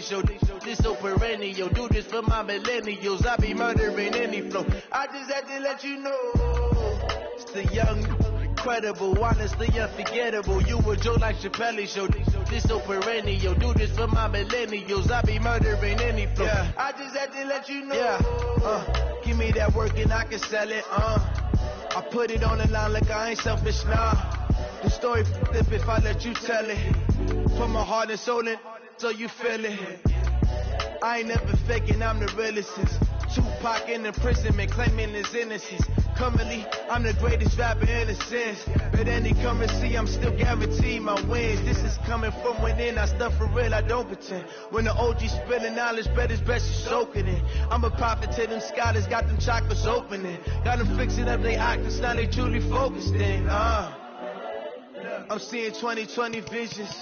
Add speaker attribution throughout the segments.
Speaker 1: show. This so perennial, do this for my millennials. I be murdering any flow. I just had to let you know. It's the young, incredible, honestly unforgettable. You a Joe like Chappelle show. This so perennial, do this for my millennials. I be murdering any flow. Yeah. I just had to let you know. Yeah. Give me that work and I can sell it. I put it on the line like I ain't selfish, nah. The story flip if I let you tell it. From my heart and soul in, so you feel it. I ain't never faking, I'm the realest since Tupac in imprisonment, claiming his innocence. Currently, I'm the greatest rapper in a sense. But any currency, I'm still guaranteed my wins. This is coming from within, I stuff for real, I don't pretend. When the OG spilling knowledge, bet it's best you soak it in. I'm a prophet to them scholars, got them chakras opening. Got them fixing up their octaves, now they truly focused in. I'm seeing 2020 visions,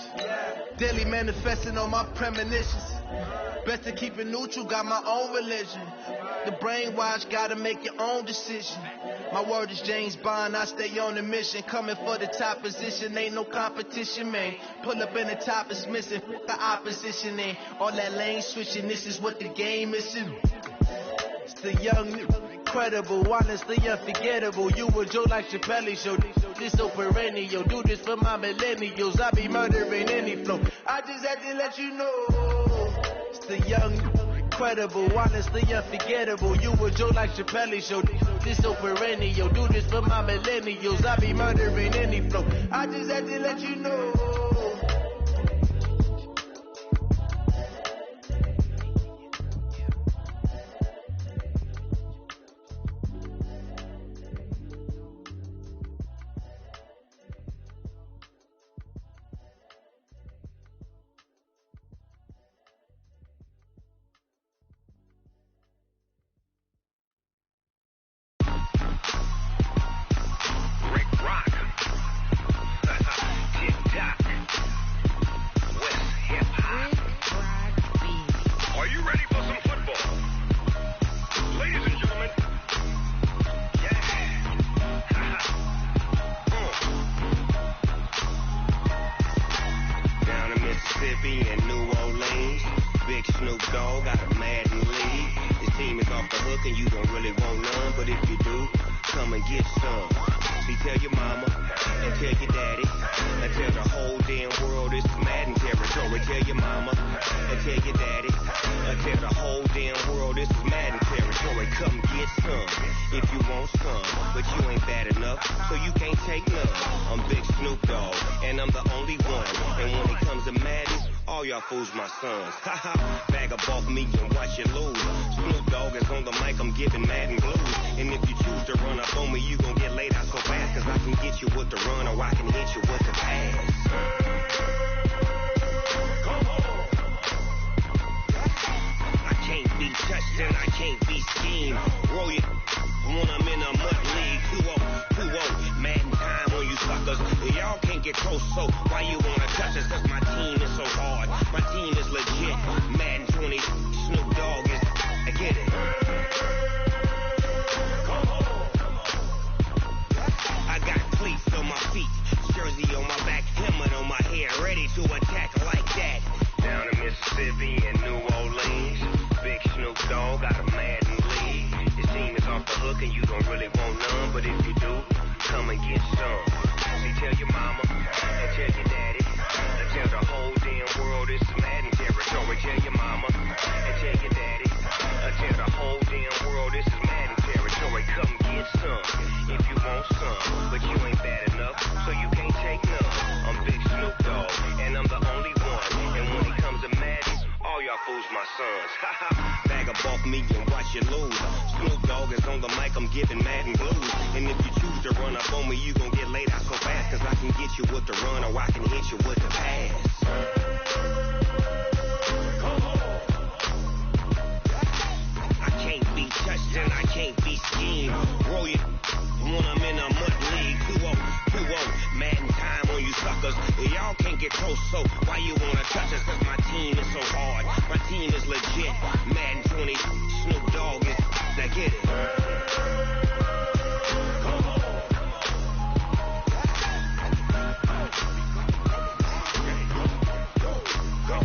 Speaker 1: daily manifesting on my premonitions. Best to keep it neutral, got my own religion. The brainwash, gotta make your own decision. My word is James Bond, I stay on the mission. Coming for the top position, ain't no competition, man. Pull up in the top, it's missing, the opposition ain't. All that lane switching, this is what the game is. It's the young, incredible, honestly unforgettable. You a Joe like Chappelle show. This so perennial, do this for my millennials. I be murdering any flow. I just had to let you know. It's the young, incredible, honestly unforgettable. You a Joe like Chappelle show. This so perennial, do this for my millennials. I be murdering any flow. I just had to let you know.
Speaker 2: Go.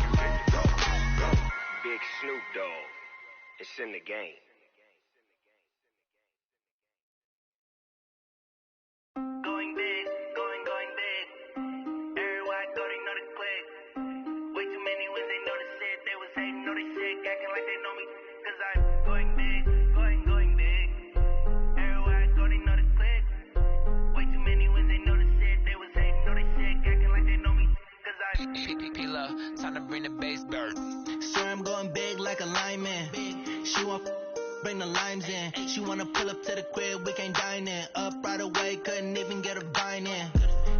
Speaker 2: Snoop Dogg. It's in the game.
Speaker 1: Going big, going big. Everywhere I go, they know the click. Way too many when they know the shit. They was hating, know they sick, acting like they know me. Cause I'm going big, going big. Everywhere I go, they know the click. Way too many when they know the shit. They was hating, know they sick, acting like they know me. Cause I'm P-Love, time to bring the bass dirt. Sir, I'm going big like a lineman. She want bring the limes in. She wanna pull up to the crib, we can't dine in. Up right away, couldn't even get a vine in.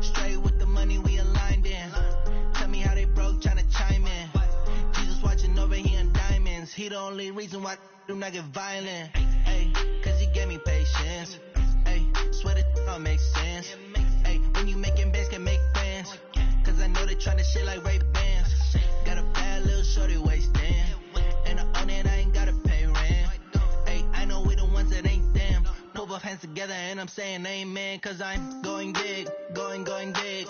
Speaker 1: Straight with the money we aligned in. Tell me how they broke, tryna chime in. Jesus watching over here in diamonds. He the only reason why I do not get violent. Ay, cause he gave me patience. Ay, swear that all makes sense. Ay, when you making bands can make friends. Cause I know they tryna shit like Ray Bans. Got a bad little shorty wasting. And I own it, I ain't gotta pay rent. Ay, I know we the ones that ain't them. Put both hands together and I'm saying amen. Cause I'm going big, going big.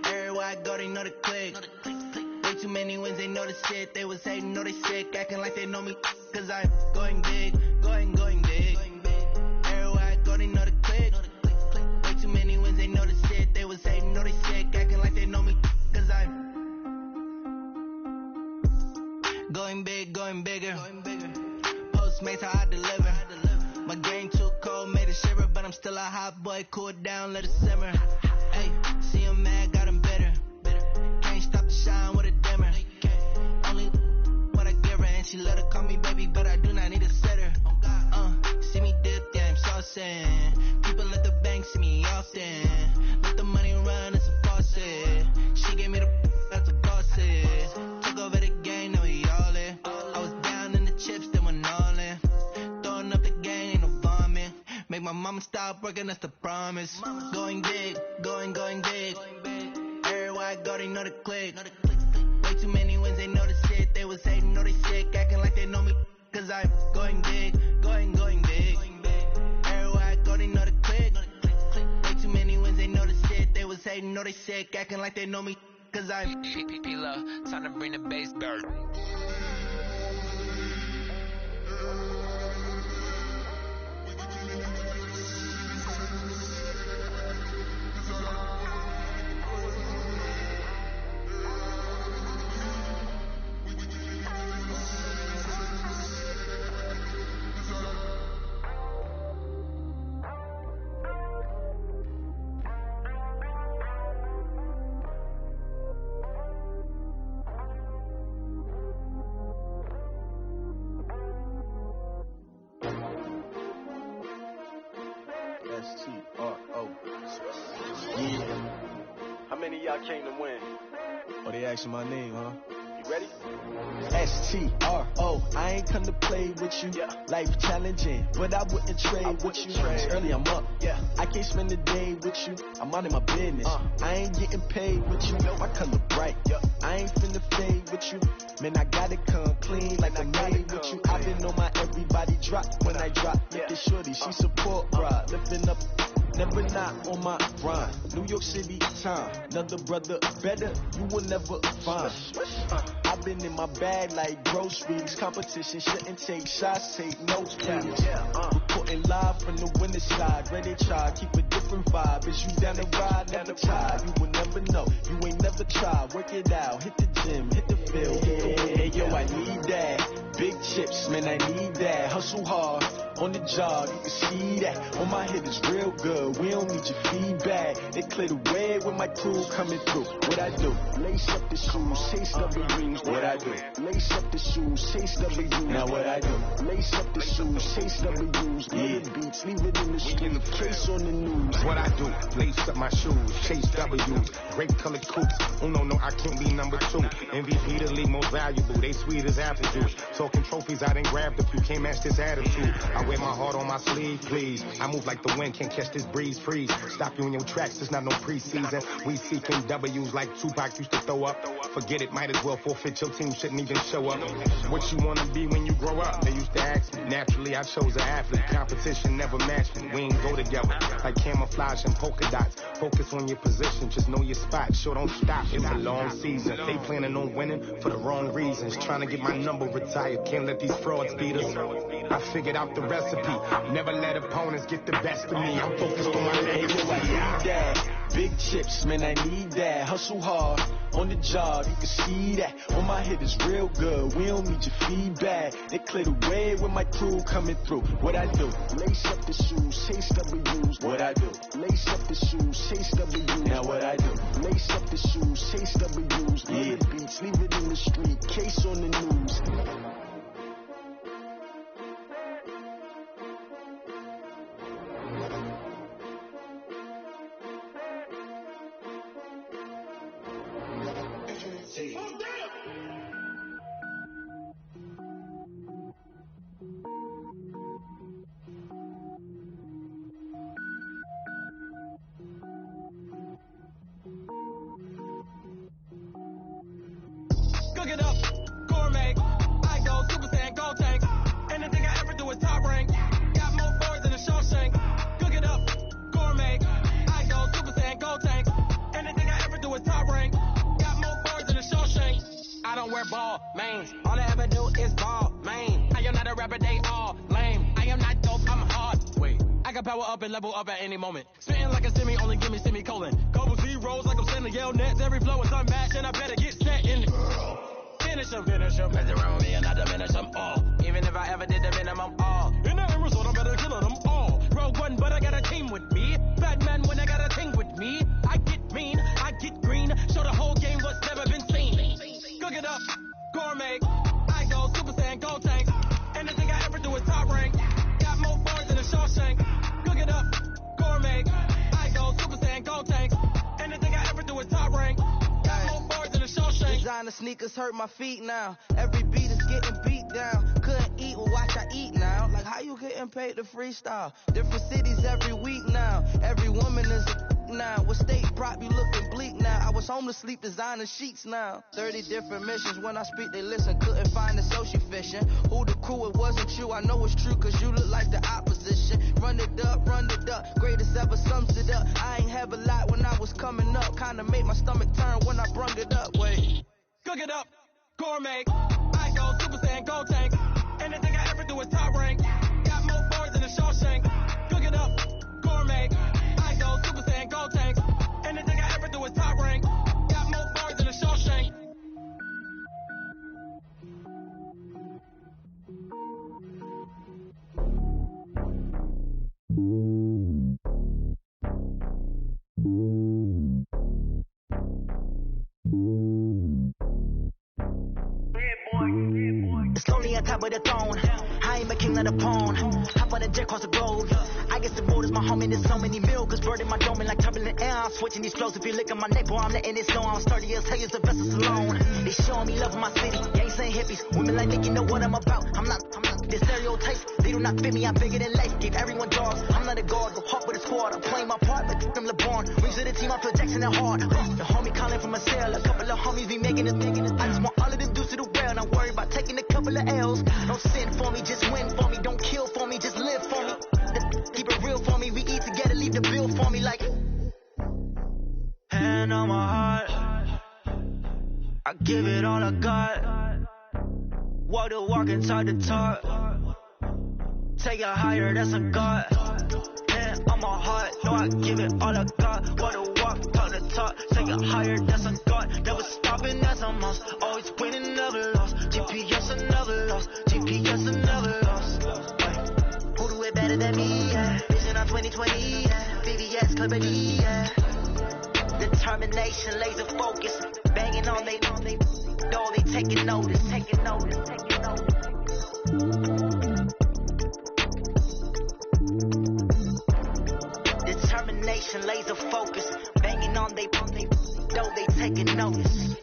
Speaker 1: Everywhere I go, they know the click. Way too many wins, they know the shit. They was hating, know they sick, acting like they know me. Cause I'm going big, going big. Everywhere I go, they know the click. Way too many wins, they know the shit. They was hating, know they sick, acting like they know me. Cause I'm going big, going bigger. Postmates how I deliver. My game too cold, made it shiver, but I'm still a hot boy. Cool it down, let it simmer. Hey, see him mad, got him bitter. Can't stop the shine with a dimmer. Only what I give her, and she let her call me baby, but I do not need a sitter. See me dip, yeah, I'm saucing. People at the bank see me often. Let the money run, it's a faucet. She gave me the that's a faucet. Took over the game, now we all in. I was down in the chips, then went all in. Throwing up the game, ain't no vomit. Make my mama stop working, that's the promise. Going big, going big. Everywhere I go, they know the click. Way too many wins, they know the shit. They was hating, know they sick, acting like they know me. Cause I'm going big, going big. Everywhere I go, they know the click. Way too many wins, they know the shit. They was hating, know they sick, acting like they know me. Cause I'm P-Love, time to bring the bass dirt.
Speaker 3: S-T-R-O. Yeah. How many of y'all came to win? Oh, they asking my name, huh? You ready? S-T-R-O. I ain't come to play with you. Yeah. Life challenging, but I wouldn't trade with you. It's early, I'm up. Yeah. I can't spend the day with you. I'm out of my business. I ain't getting paid with you. My color bright. Yeah. I ain't finna fade with you. Man, I gotta come clean like I'm made with you. I been on my everybody drop when I drop. Look at shorty, she support ride. Lifting up, never not on my grind. New York City time, another brother better, you will never find. I've been in my bag like groceries. Competition shouldn't take shots, take notes, please. Reporting live from the winning side. Ready to try, keep a different vibe. Is you down the ride, never tired. You will never know, you ain't never tried. Work it out, hit the gym, hit the field. Hey, yo, I need that. Big chips, man, I need that. Hustle hard, on the job, you can see that. On my head is real good, we don't need your feedback. They clear the way with my crew coming through. What I do? Lace up the shoes, chase double rings. What I do? Lace up the shoes, chase double rings. Now what I do? Lace up the shoes, chase double rings. Little beats, leave it in the street, case on the news.
Speaker 4: What I do? Lace up my shoes, chase W's. Great colored coops. Oh no, I can't be number 2. MVP the league most valuable. They sweet as apple juice. Talking trophies, I didn't grab the few. Can't match this attitude. I I wear my heart on my sleeve, please. I move like the wind, can't catch this breeze, freeze. Stop you in your tracks, there's not no preseason. We seeking W's like Tupac used to throw up. Forget it, might as well forfeit, your team shouldn't even show up. What you wanna be when you grow up? They used to ask me. Naturally, I chose an athlete. Competition never matched me. We ain't go together like camouflage and polka dots. Focus on your position, just know your spot. Sure, don't stop, it's a long season. They planning on winning for the wrong reasons. Trying to get my number retired, can't let these frauds beat us. I figured out the recipe. Never let opponents get the best of me. I'm focused on my legacy.
Speaker 3: I need that. Big chips, man, I need that. Hustle hard on the job, you can see that. On my head is real good, we don't need your feedback. They clear the way with my crew coming through. What I do? Lace up the shoes, chase W's. What I do? Lace up the shoes, chase W's. Now what I do? Lace up the shoes, chase W's. Yeah. The beats, leave it in the street, case on the news.
Speaker 5: Cook it up, gourmet. I go Super Saiyan, gold tank. Anything I ever do is top rank. Got more boards than a Shawshank. Cook it up, gourmet. I go Super Saiyan, gold tank. Anything I ever do is top rank. Got more boards than a Shawshank. I don't wear ball mains. All I ever do is ball main. I am not a rapper, they all lame. I am not dope, I'm hard. Wait, I can power up and level up at any moment. Spitting like a semi, only give me semicolon. Couple zeros like I'm sending Yale Nets. Every flow is unmatched and I better get set in it. Finish them, mess around with me and I diminish them all. Even if I ever did the minimum all. In the end result, I'm better killing them all. Rogue one, but I got a team with me. Bad man when I got a team with me. I get mean, I get green. Show the whole game what's never been seen. Cook it up, gourmet. I go Super Saiyan, gold tank. Anything I ever do is top rank. Got more boards than a Shawshank. Cook it up, gourmet. I go Super Saiyan, gold tank. Anything I ever do is top rank. Got more boards than a Shawshank.
Speaker 1: Designer sneakers hurt my feet now. Every beat is getting beat down. Couldn't eat, well watch I eat now. Like how you getting paid to freestyle? Different cities every week now. Every woman is a now. What state prop you looking bleak now? I was home to sleep designer sheets now. 30 different missions. When I speak they listen. Couldn't find the social fishing. Who the crew? It wasn't you. I know it's true cause you look like the opposition. Run it up, run it up. Greatest ever sums it up. I ain't have a lot when I was coming up. Kinda made my stomach turn when I brung it up. Wait.
Speaker 5: Cook it up, gourmet. I go Super Saiyan, gold tank. Anything I ever do is top rank. Got more boards than a Shawshank. Cook it up, gourmet. I go Super Saiyan, gold tank. Anything I ever do is top rank. Got more boards than a Shawshank.
Speaker 6: It's lonely on top of the throne. I ain't a king of the pawn. Hop on the jet across the globe. I guess the road is my homie. There's so many milkers birding my dome like turbulent air. I'm switching these flows. If you look at my neck, boy, I'm letting it snow. I'm sturdy as hell as the vessels alone. They showing me love in my city. Gangs and hippies. Women like me, you know what I'm about. I'm not the stereotypes. They do not fit me. I'm bigger than life. Give everyone jaws. I'm not a guard. Go hard with a squad. I'm playing my part like them LeBron. Rings to the team. I feel Jackson and hard. The homie calling from a cell. A couple of homies be making it. I just want all of them dudes to the well. Not worry about taking a couple of L's. Don't sin for me, just win for me. Don't kill for me, just live for me. Keep it real for me. We eat together, leave the bill for me like. Hand on my heart, I give it all I got. Walk the walk and talk the talk. Take it higher, that's a God. Hand on my heart, no, I give it all I got. Walk the walk, talk the talk. Take it higher, that's a God. Never stopping, that's a must. Always winning, never lost. GPS, I never lost. GPS, I never lost. Who do it better than me? Yeah. Vision on 2020. Yeah. VVS, Club B. Yeah. Determination, laser focus. Banging on they know they taking notice. Taking notice. Taking notice. Determination, laser focus. Banging on they know they taking notice.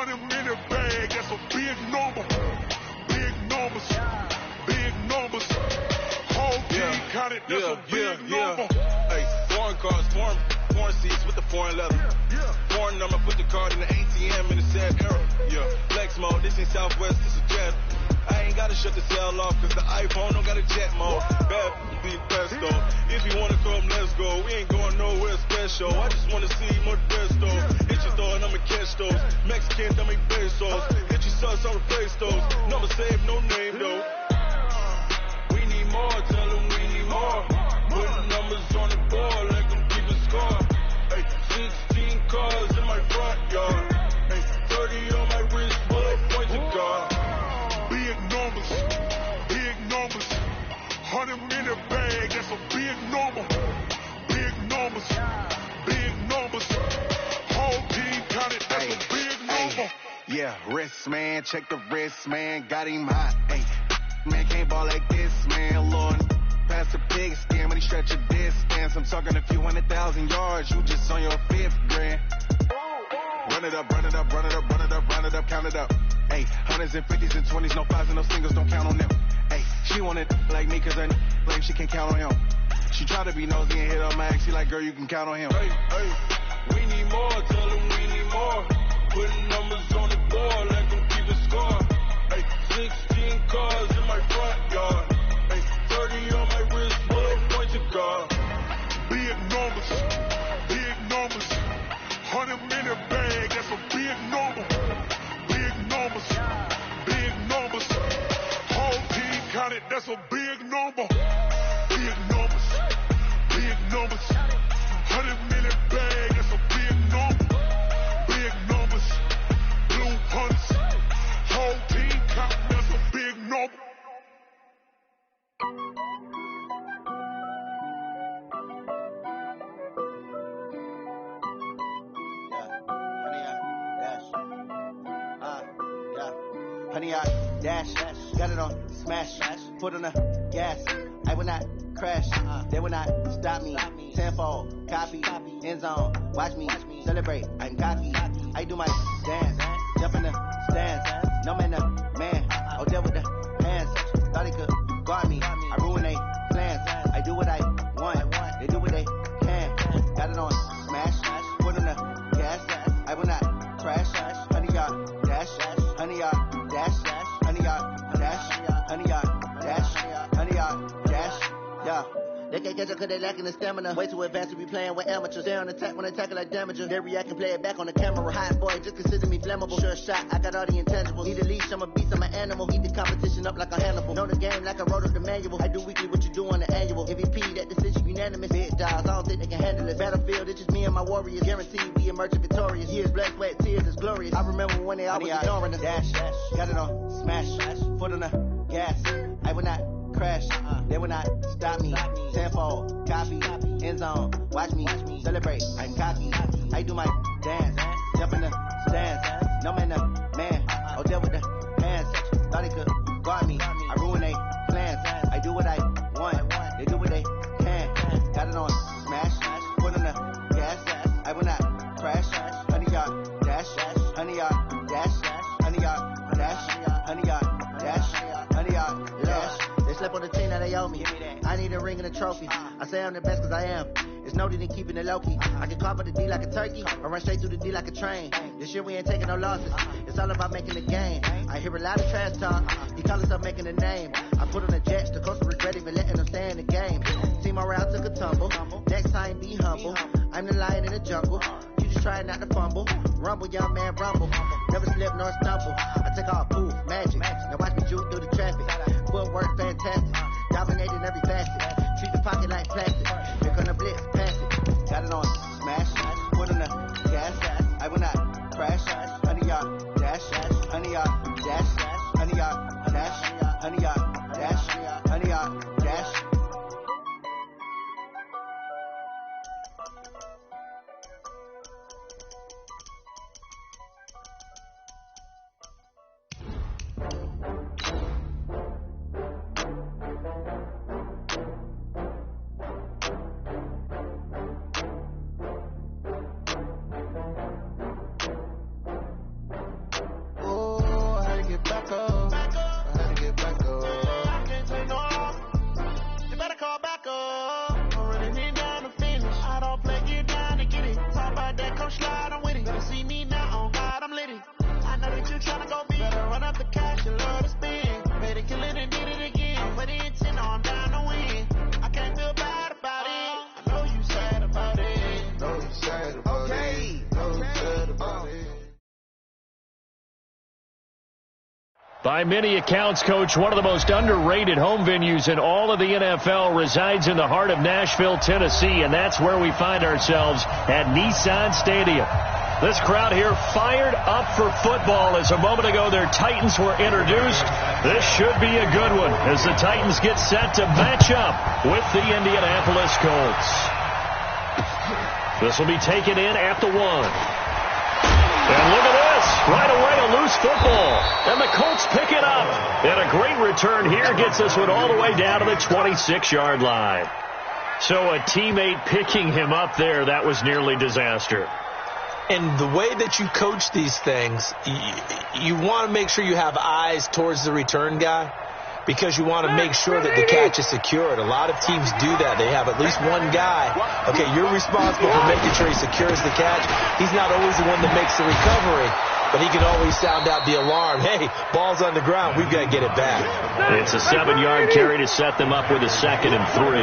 Speaker 7: 100 minute bag, that's a big number. Big numbers, big numbers. Whole team counted, that's a big number.
Speaker 8: Hey, foreign cars, foreign seats with the foreign leather. Foreign number, put the card in the ATM in the sad era. Yeah, flex mode, this ain't Southwest, this is jet. I ain't gotta shut the cell off, cause the iPhone don't got a jet mode. Bad be best though. If you wanna come, let's go. We ain't going nowhere special. I just wanna see more dress though. Hit your store and I'ma catch those. Mexican, dummy pesos. Hit your sus on the face those. Number save, no name though. We need more, tell them we need more. Putting numbers on the board, let them keep a score. Hey, 16 cars in my front yard. Hey, 30 on my wrist, bullet points of God.
Speaker 7: Big numbers, big numbers. 100 minute bag, that's a big number. Big numbers, big numbers. Whole team counted, that's a big number.
Speaker 9: Yeah, wrist man, check the wrist man, got him hot. Ay, man can't ball like this, man. Lord, pass the pig skin when he stretch a distance. I'm talking a few 100,000 yards, you just on your 5th grand. Run it up, run it up, run it up, run it up, run it up, count it up. Hey, hundreds and 50s and 20s, no 5s and no singles, don't count on them. Hey, she wanted like me cause her like she can't count on him. She tried to be nosy and hit up my ex, she like, girl, you can count on him.
Speaker 8: Hey, we need more, tell them we need more. Putting numbers on the board, let them keep a score. Hey, 16 cars in my front yard. Hey, 30 on my wrist, bullet points of God.
Speaker 7: Big numbers, big numbers. 100 minute bag, that's a big number. Big numbers, big numbers. Whole team counted, that's a big number. Big numbers, big numbers. 100 minute bag, that's a big number. Big numbers, blue punts. Whole team counting, that's a big number.
Speaker 3: Honey, I dash, got it on smash, put on the gas. I will not crash, they will not stop me. Tenfold, copy, end zone, watch me celebrate. I'm cocky, I do my dance, jump in the stands. No man, the man, oh there with the hands. Thought he could guard me, I ruin they plans. I do what I want, they do what they can. Got it on smash, put on the gas. I will not crash, honey, y'all dash, honey, y'all dash, honey, y'all dash, honey, y'all dash, honey, y'all dash, yeah. They can't catch up cause they lacking the stamina. Way too advanced to be playing with amateurs. They on attack when they tackle like damager. They react and play it back on the camera. Hot boy, just consider me flammable. Sure shot, I got all the intangibles. Need a leash, I'm a beast, I'm an animal. Eat the competition up like a Hannibal. Know the game like I wrote up the manual. I do weekly what you do on the annual. MVP, that decision unanimous. Big dogs, I don't think they can handle it. Battlefield, it's just me and my warriors. Guaranteed we emerge victorious. Years, blood, sweat, tears, it's glorious. I remember when they always ignoring us. Dash, got it on smash, foot on the gas. I will not crash, they will not stop me. Tenfold, copy, end zone, watch me celebrate. I'm cocky, I do my dance, jump in the stands. No man, the man, oh there with the hands. Thought he could guard me, I ruin they plans. I do what I want, they do what they can. Got it on smash, put on the gas. I will not crash, honey, y'all dash, honey, y'all dash, honey, y'all dash, honey, y'all dash, honey, y'all dash. They slept on the team that they owe me. I need a ring and a trophy. I say I'm the best cause I am. It's noted in keeping it low key. I can carve up the D like a turkey or run straight through the D like a train. This year we ain't taking no losses. It's all about making the game. I hear a lot of trash talk. He call himself making a name. I put on the jets. The coach regret even letting them stay in the game. Team morale took a tumble. Next time be humble. I'm the lion in the jungle. You just try not to fumble. Rumble, young man, rumble. Never slip nor stumble. I take all poof, magic. Now watch me juke through the traffic. Footwork fantastic. Dominating every facet. Treat the pocket like plastic. Here come the blitz, pass it. Got it on smash. Put on the gas. I will not crash. Honey, y'all dash. Honey, y'all dash. Honey, y'all dash. Honey, y'all dash. Honey, y'all dash.
Speaker 10: By many accounts, Coach, one of the most underrated home venues in all of the NFL resides in the heart of Nashville, Tennessee, and that's where we find ourselves at Nissan Stadium. This crowd here fired up for football as a moment ago their Titans were introduced. This should be a good one as the Titans get set to match up with the Indianapolis Colts. This will be taken in at the 1. And look at this. Right away, a loose football. And the Colts pick it up. And a great return here gets this one all the way down to the 26-yard line. So a teammate picking him up there, that was nearly disaster.
Speaker 11: And the way that you coach these things, you want to make sure you have eyes towards the return guy because you want to make sure that the catch is secured. A lot of teams do that. They have at least one guy. Okay, you're responsible for making sure he secures the catch. He's not always the one that makes the recovery, but he can always sound out the alarm. Hey, ball's on the ground. We've got to get it back.
Speaker 10: It's a 7-yard carry to set them up with a 2nd and 3.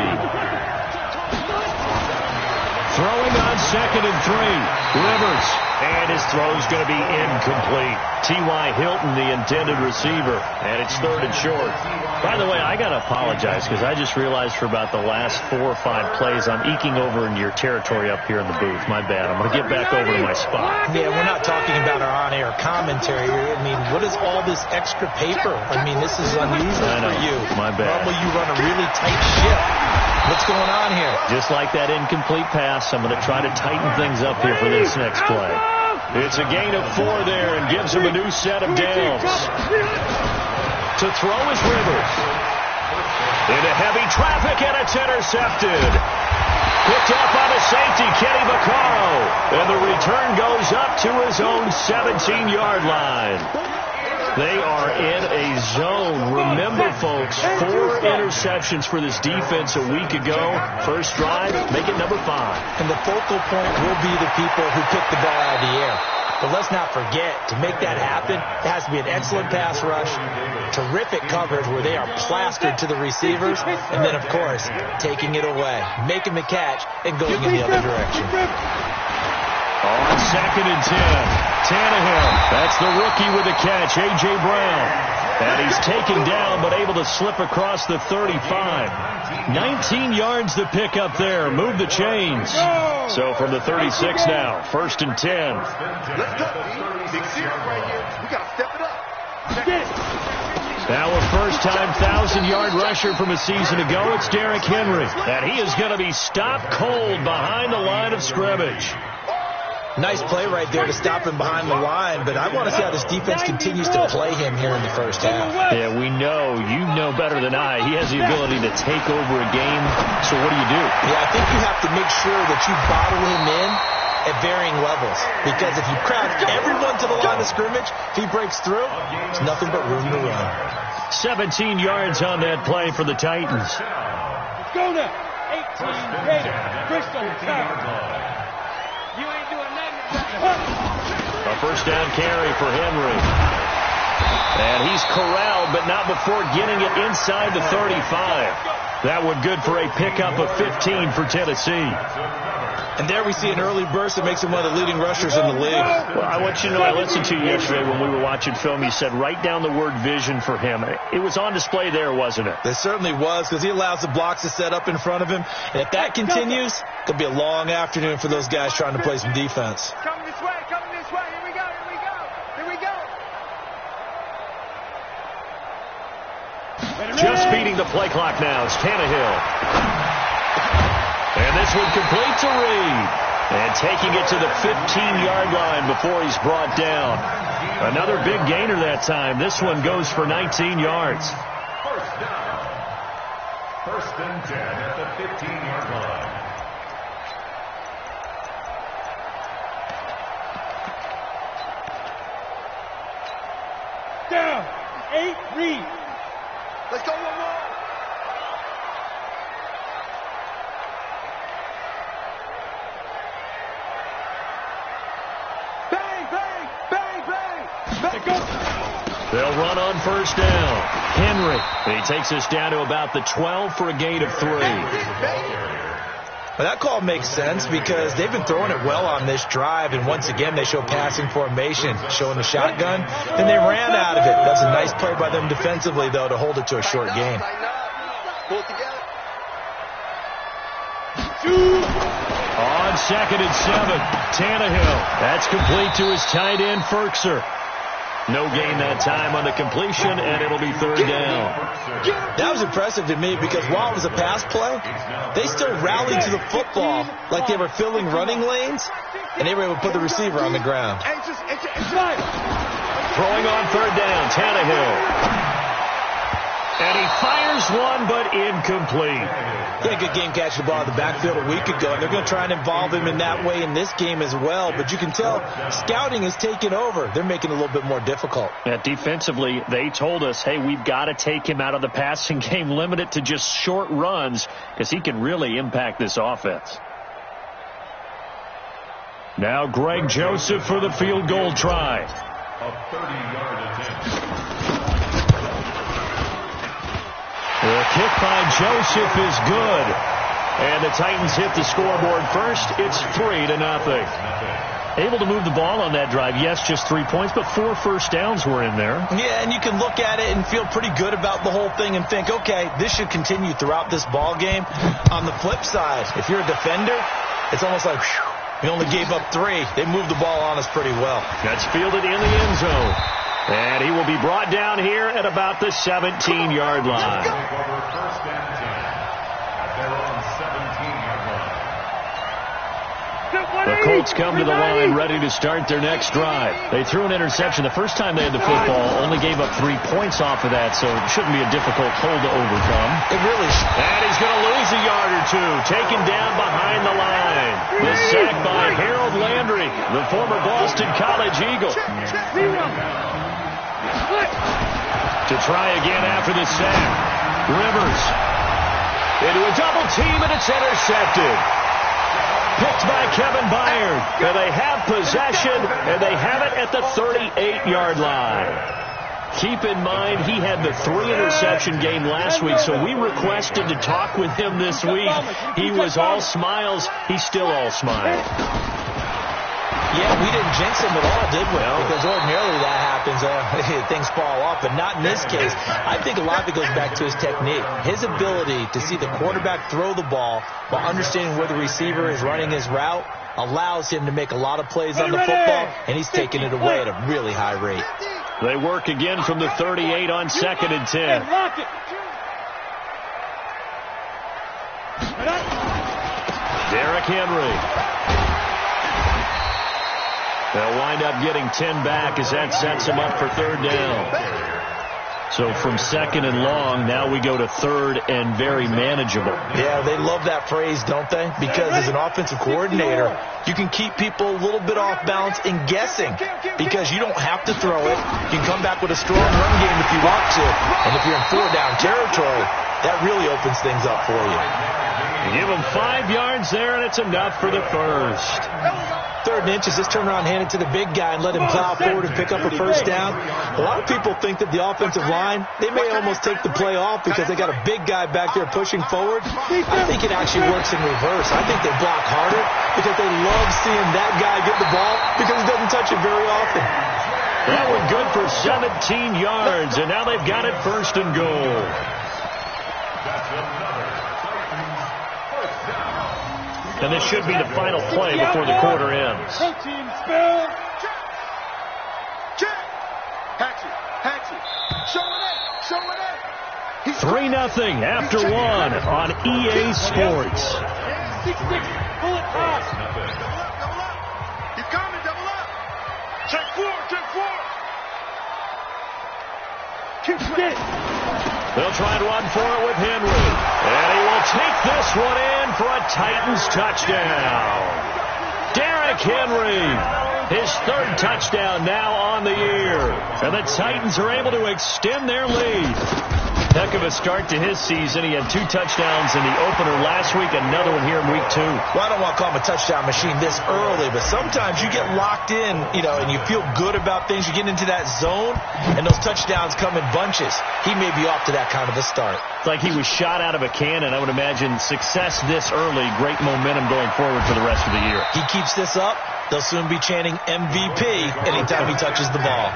Speaker 10: Throwing on 2nd and 3. Rivers. And his throw's going to be incomplete. T.Y. Hilton, the intended receiver. And it's 3rd and short. By the way, I got to apologize because I just realized for about the last 4 or 5 plays I'm eking over into your territory up here in the booth. My bad. I'm going to get back over to my spot.
Speaker 11: Yeah, we're not talking about our on-air commentary. I mean, what is all this extra paper? I mean, this is unusual for you.
Speaker 10: My bad.
Speaker 11: Normally you run a really tight ship. What's going on here?
Speaker 10: Just like that incomplete pass, I'm going to try to tighten things up here for this next play. It's a gain of 4 there and gives him a new set of downs. To throw is Rivers. Into heavy traffic, and it's intercepted. Picked up by the safety, Kenny Vaccaro. And the return goes up to his own 17-yard line. They are in a zone. Remember, folks, 4 interceptions for this defense a week ago. First drive, make it number 5.
Speaker 11: And the focal point will be the people who pick the ball out of the air. But let's not forget, to make that happen, it has to be an excellent pass rush, terrific coverage where they are plastered to the receivers, and then, of course, taking it away, making the catch, and going in the other direction.
Speaker 10: On 2nd and 10, Tannehill. That's the rookie with the catch, A.J. Brown. And he's taken down but able to slip across the 35. 19 yards to pick up there. Move the chains. So from the 36 now, 1st and 10.
Speaker 7: Let's go. Big zero right here. We got to step it up.
Speaker 10: Now a first-time 1,000-yard rusher from a season ago, it's Derrick Henry. And he is going to be stopped cold behind the line of scrimmage.
Speaker 11: Nice play right there to stop him behind the line, but I want to see how this defense continues to play him here in the first half.
Speaker 10: Yeah, we know. You know better than I. He has the ability to take over a game, so what do you do?
Speaker 11: Yeah, I think you have to make sure that you bottle him in at varying levels, because if you crowd everyone to the line of scrimmage, if he breaks through, it's nothing but room to run.
Speaker 10: 17 yards on that play for the Titans.
Speaker 5: Let's go now. 18, ready. Bristol, you ain't doing nothing.
Speaker 10: A first down carry for Henry. And he's corralled, but not before getting it inside the 35. That would good for a pickup of 15 for Tennessee.
Speaker 11: And there we see an early burst that makes him one of the leading rushers in the league.
Speaker 10: Well, I want you to know, I listened to you yesterday when we were watching film. You said write down the word vision for him. It was on display there, wasn't it?
Speaker 11: It certainly was, because he allows the blocks to set up in front of him. And if that continues, it'll be a long afternoon for those guys trying to play some defense.
Speaker 5: Coming this way, coming this way. Here we go, here we go, here we go.
Speaker 10: Just beating the play clock now is Tannehill. And this one completes a read. And taking it to the 15-yard line before he's brought down. Another big gainer that time. This one goes for 19 yards.
Speaker 12: First down. 1st and 10 at the 15-yard line.
Speaker 5: Down. 8, read. Let's go, one more.
Speaker 10: They'll run on first down. Henry. He takes us down to about the 12 for a gain of 3.
Speaker 11: Well, that call makes sense because they've been throwing it well on this drive, and once again they show passing formation, showing the shotgun, and they ran out of it. That's a nice play by them defensively, though, to hold it to a short game.
Speaker 10: On 2nd and 7, Tannehill. That's complete to his tight end, Ferkser. No gain that time on the completion, and it'll be 3rd down.
Speaker 11: That was impressive to me because while it was a pass play, they still rallied to the football like they were filling running lanes, and they were able to put the receiver on the ground.
Speaker 10: Throwing on 3rd down, Tannehill. And he fires one, but incomplete.
Speaker 11: He had a good game catching the ball in the backfield a week ago, and they're going to try and involve him in that way in this game as well. But you can tell scouting is taking over. They're making it a little bit more difficult.
Speaker 10: Yeah, defensively, they told us, hey, we've got to take him out of the passing game, limit it to just short runs, because he can really impact this offense. Now Greg Joseph for the field goal try.
Speaker 12: A 30-yard attempt.
Speaker 10: The kick by Joseph is good. And the Titans hit the scoreboard first. It's 3-0. Able to move the ball on that drive. Yes, just 3 points, but 4 first downs were in there.
Speaker 11: Yeah, and you can look at it and feel pretty good about the whole thing and think, okay, this should continue throughout this ball game. On the flip side, if you're a defender, it's almost like, whew, we only gave up 3. They moved the ball on us pretty well.
Speaker 10: That's fielded in the end zone. And he will be brought down here at about the 17-yard line.
Speaker 12: First and 10 at their own 17-yard line.
Speaker 10: The Colts come to the line ready to start their next drive. They threw an interception the first time they had the football, only gave up 3 points off of that, so it shouldn't be a difficult hole to overcome.
Speaker 11: It really should.
Speaker 10: And he's going to lose a yard or 2, taken down behind the line. The sack by Harold Landry, the former Boston College Eagle. To try again after the sack. Rivers into a double team, and it's intercepted. Picked by Kevin Byard. And they have possession, and they have it at the 38-yard line. Keep in mind, he had the 3-interception game last week, so we requested to talk with him this week. He was all smiles. He's still all smiles.
Speaker 11: Yeah, we didn't jinx him at all, did we? No. Because ordinarily that happens, things fall off, but not in this case. I think a lot of it goes back to his technique. His ability to see the quarterback throw the ball while understanding where the receiver is running his route allows him to make a lot of plays on the football, and he's taking it away at a really high rate.
Speaker 10: They work again from the 38 on 2nd and 10. Derrick Henry. They'll wind up getting 10 back as that sets them up for 3rd down. So from 2nd and long, now we go to 3rd and very manageable.
Speaker 11: Yeah, they love that phrase, don't they? Because as an offensive coordinator, you can keep people a little bit off balance and guessing because you don't have to throw it. You can come back with a strong run game if you want to. And if you're in 4-down territory, that really opens things up for you.
Speaker 10: You give them 5 yards there, and it's enough for the first.
Speaker 11: 3rd and inches, just turn around, hand it to the big guy, and let him plow forward and pick up a first down. A lot of people think that the offensive line, they may almost take the play off because they got a big guy back there pushing forward. I think it actually works in reverse. I think they block harder because they love seeing that guy get the ball because he doesn't touch it very often.
Speaker 10: That one good for 17 yards, and now they've got it 1st and goal. And this should be the final play before the quarter ends. 3-0 after 1 on EA Sports.
Speaker 7: He's coming, double up. Check 4.
Speaker 10: They'll try and run for it with Henry. And he will take this one in for a Titans touchdown. Derrick Henry, his 3rd touchdown now on the year. And the Titans are able to extend their lead. Heck of a start to his season. He had 2 touchdowns in the opener last week, another one here in week 2.
Speaker 11: Well, I don't want to call him a touchdown machine this early, but sometimes you get locked in, and you feel good about things. You get into that zone, and those touchdowns come in bunches. He may be off to that kind of a start.
Speaker 10: It's like he was shot out of a cannon. I would imagine success this early, great momentum going forward for the rest of the year.
Speaker 11: He keeps this up, they'll soon be chanting MVP anytime he touches the ball.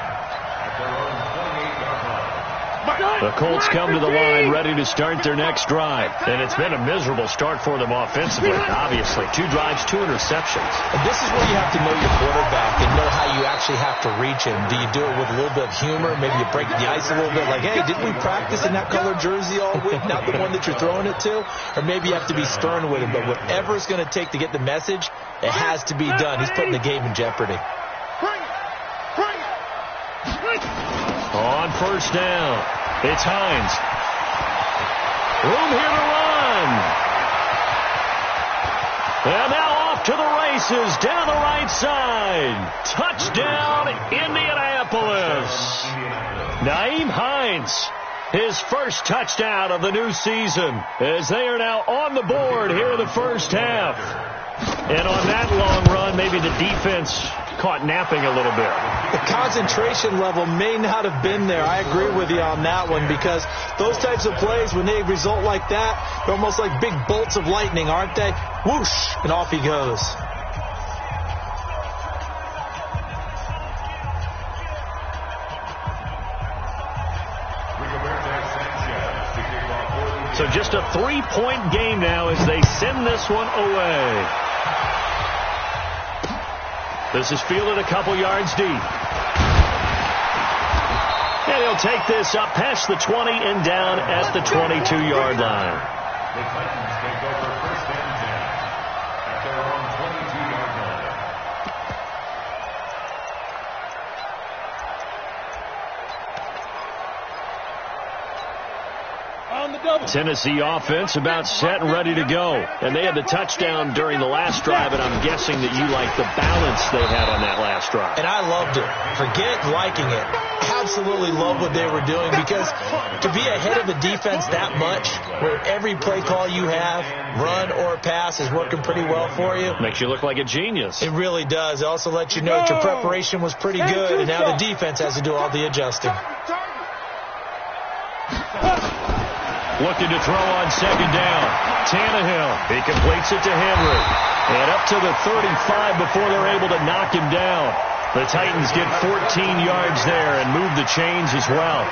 Speaker 10: The Colts come to the line ready to start their next drive. And it's been a miserable start for them offensively, obviously. 2 drives, 2 interceptions.
Speaker 11: And this is where you have to know your quarterback and know how you actually have to reach him. Do you do it with a little bit of humor? Maybe you break the ice a little bit like, hey, didn't we practice in that colored jersey all week? Not the one that you're throwing it to? Or maybe you have to be stern with him. But whatever it's going to take to get the message, it has to be done. He's putting the game in jeopardy.
Speaker 10: On first down, it's Hines. Room here to run. And now off to the races down the right side. Touchdown, Indianapolis. Nyheim Hines, his first touchdown of the new season, as they are now on the board here in the first half. And on that long run, maybe the defense caught napping a little bit.
Speaker 11: The concentration level may not have been there. I agree with you on that one, because those types of plays, when they result like that, they're almost like big bolts of lightning, aren't they? Whoosh, and off he goes.
Speaker 10: So just a 3-point game now as they send this one away. This is fielded a couple yards deep. And he'll take this up past the 20 and down at the 22-yard line.
Speaker 12: The Titans take over first and 10 at their own 22-yard line.
Speaker 10: Tennessee offense about set and ready to go. And they had the touchdown during the last drive, and I'm guessing that you like the balance they had on that last drive.
Speaker 11: And I loved it. Forget liking it. Absolutely love what they were doing, because to be ahead of the defense that much, where every play call you have, run or pass, is working pretty well for you.
Speaker 10: Makes you look like a genius.
Speaker 11: It really does. It also lets you know that your preparation was pretty good, and now the defense has to do all the adjusting.
Speaker 10: Looking to throw on second down. Tannehill. He completes it to Henry. And up to the 35 before they're able to knock him down. The Titans get 14 yards there and move the chains as well.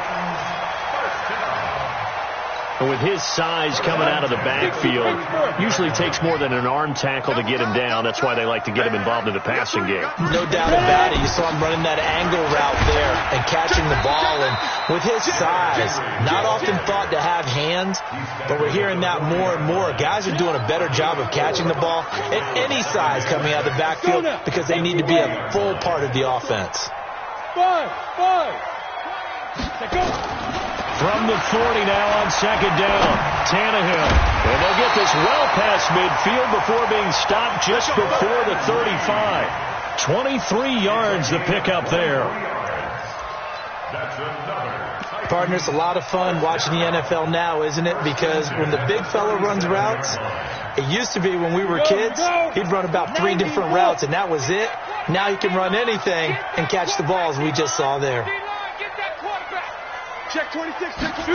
Speaker 10: And with his size coming out of the backfield, usually takes more than an arm tackle to get him down. That's why they like to get him involved in the passing game.
Speaker 11: No doubt about it. You saw him running that angle route there and catching the ball. And with his size, not often thought to have hands, but we're hearing that more and more. Guys are doing a better job of catching the ball at any size coming out of the backfield, because they need to be a full part of the offense.
Speaker 10: From the 40 now on second down, Tannehill. And they'll get this well past midfield before being stopped just before the 35. 23 yards the pickup there.
Speaker 11: Partner, it's a lot of fun watching the NFL now, isn't it? Because when the big fella runs routes, it used to be when we were kids, he'd run about 3 different routes, and that was it. Now he can run anything and catch the balls we just saw there.
Speaker 5: Check 26, check 2.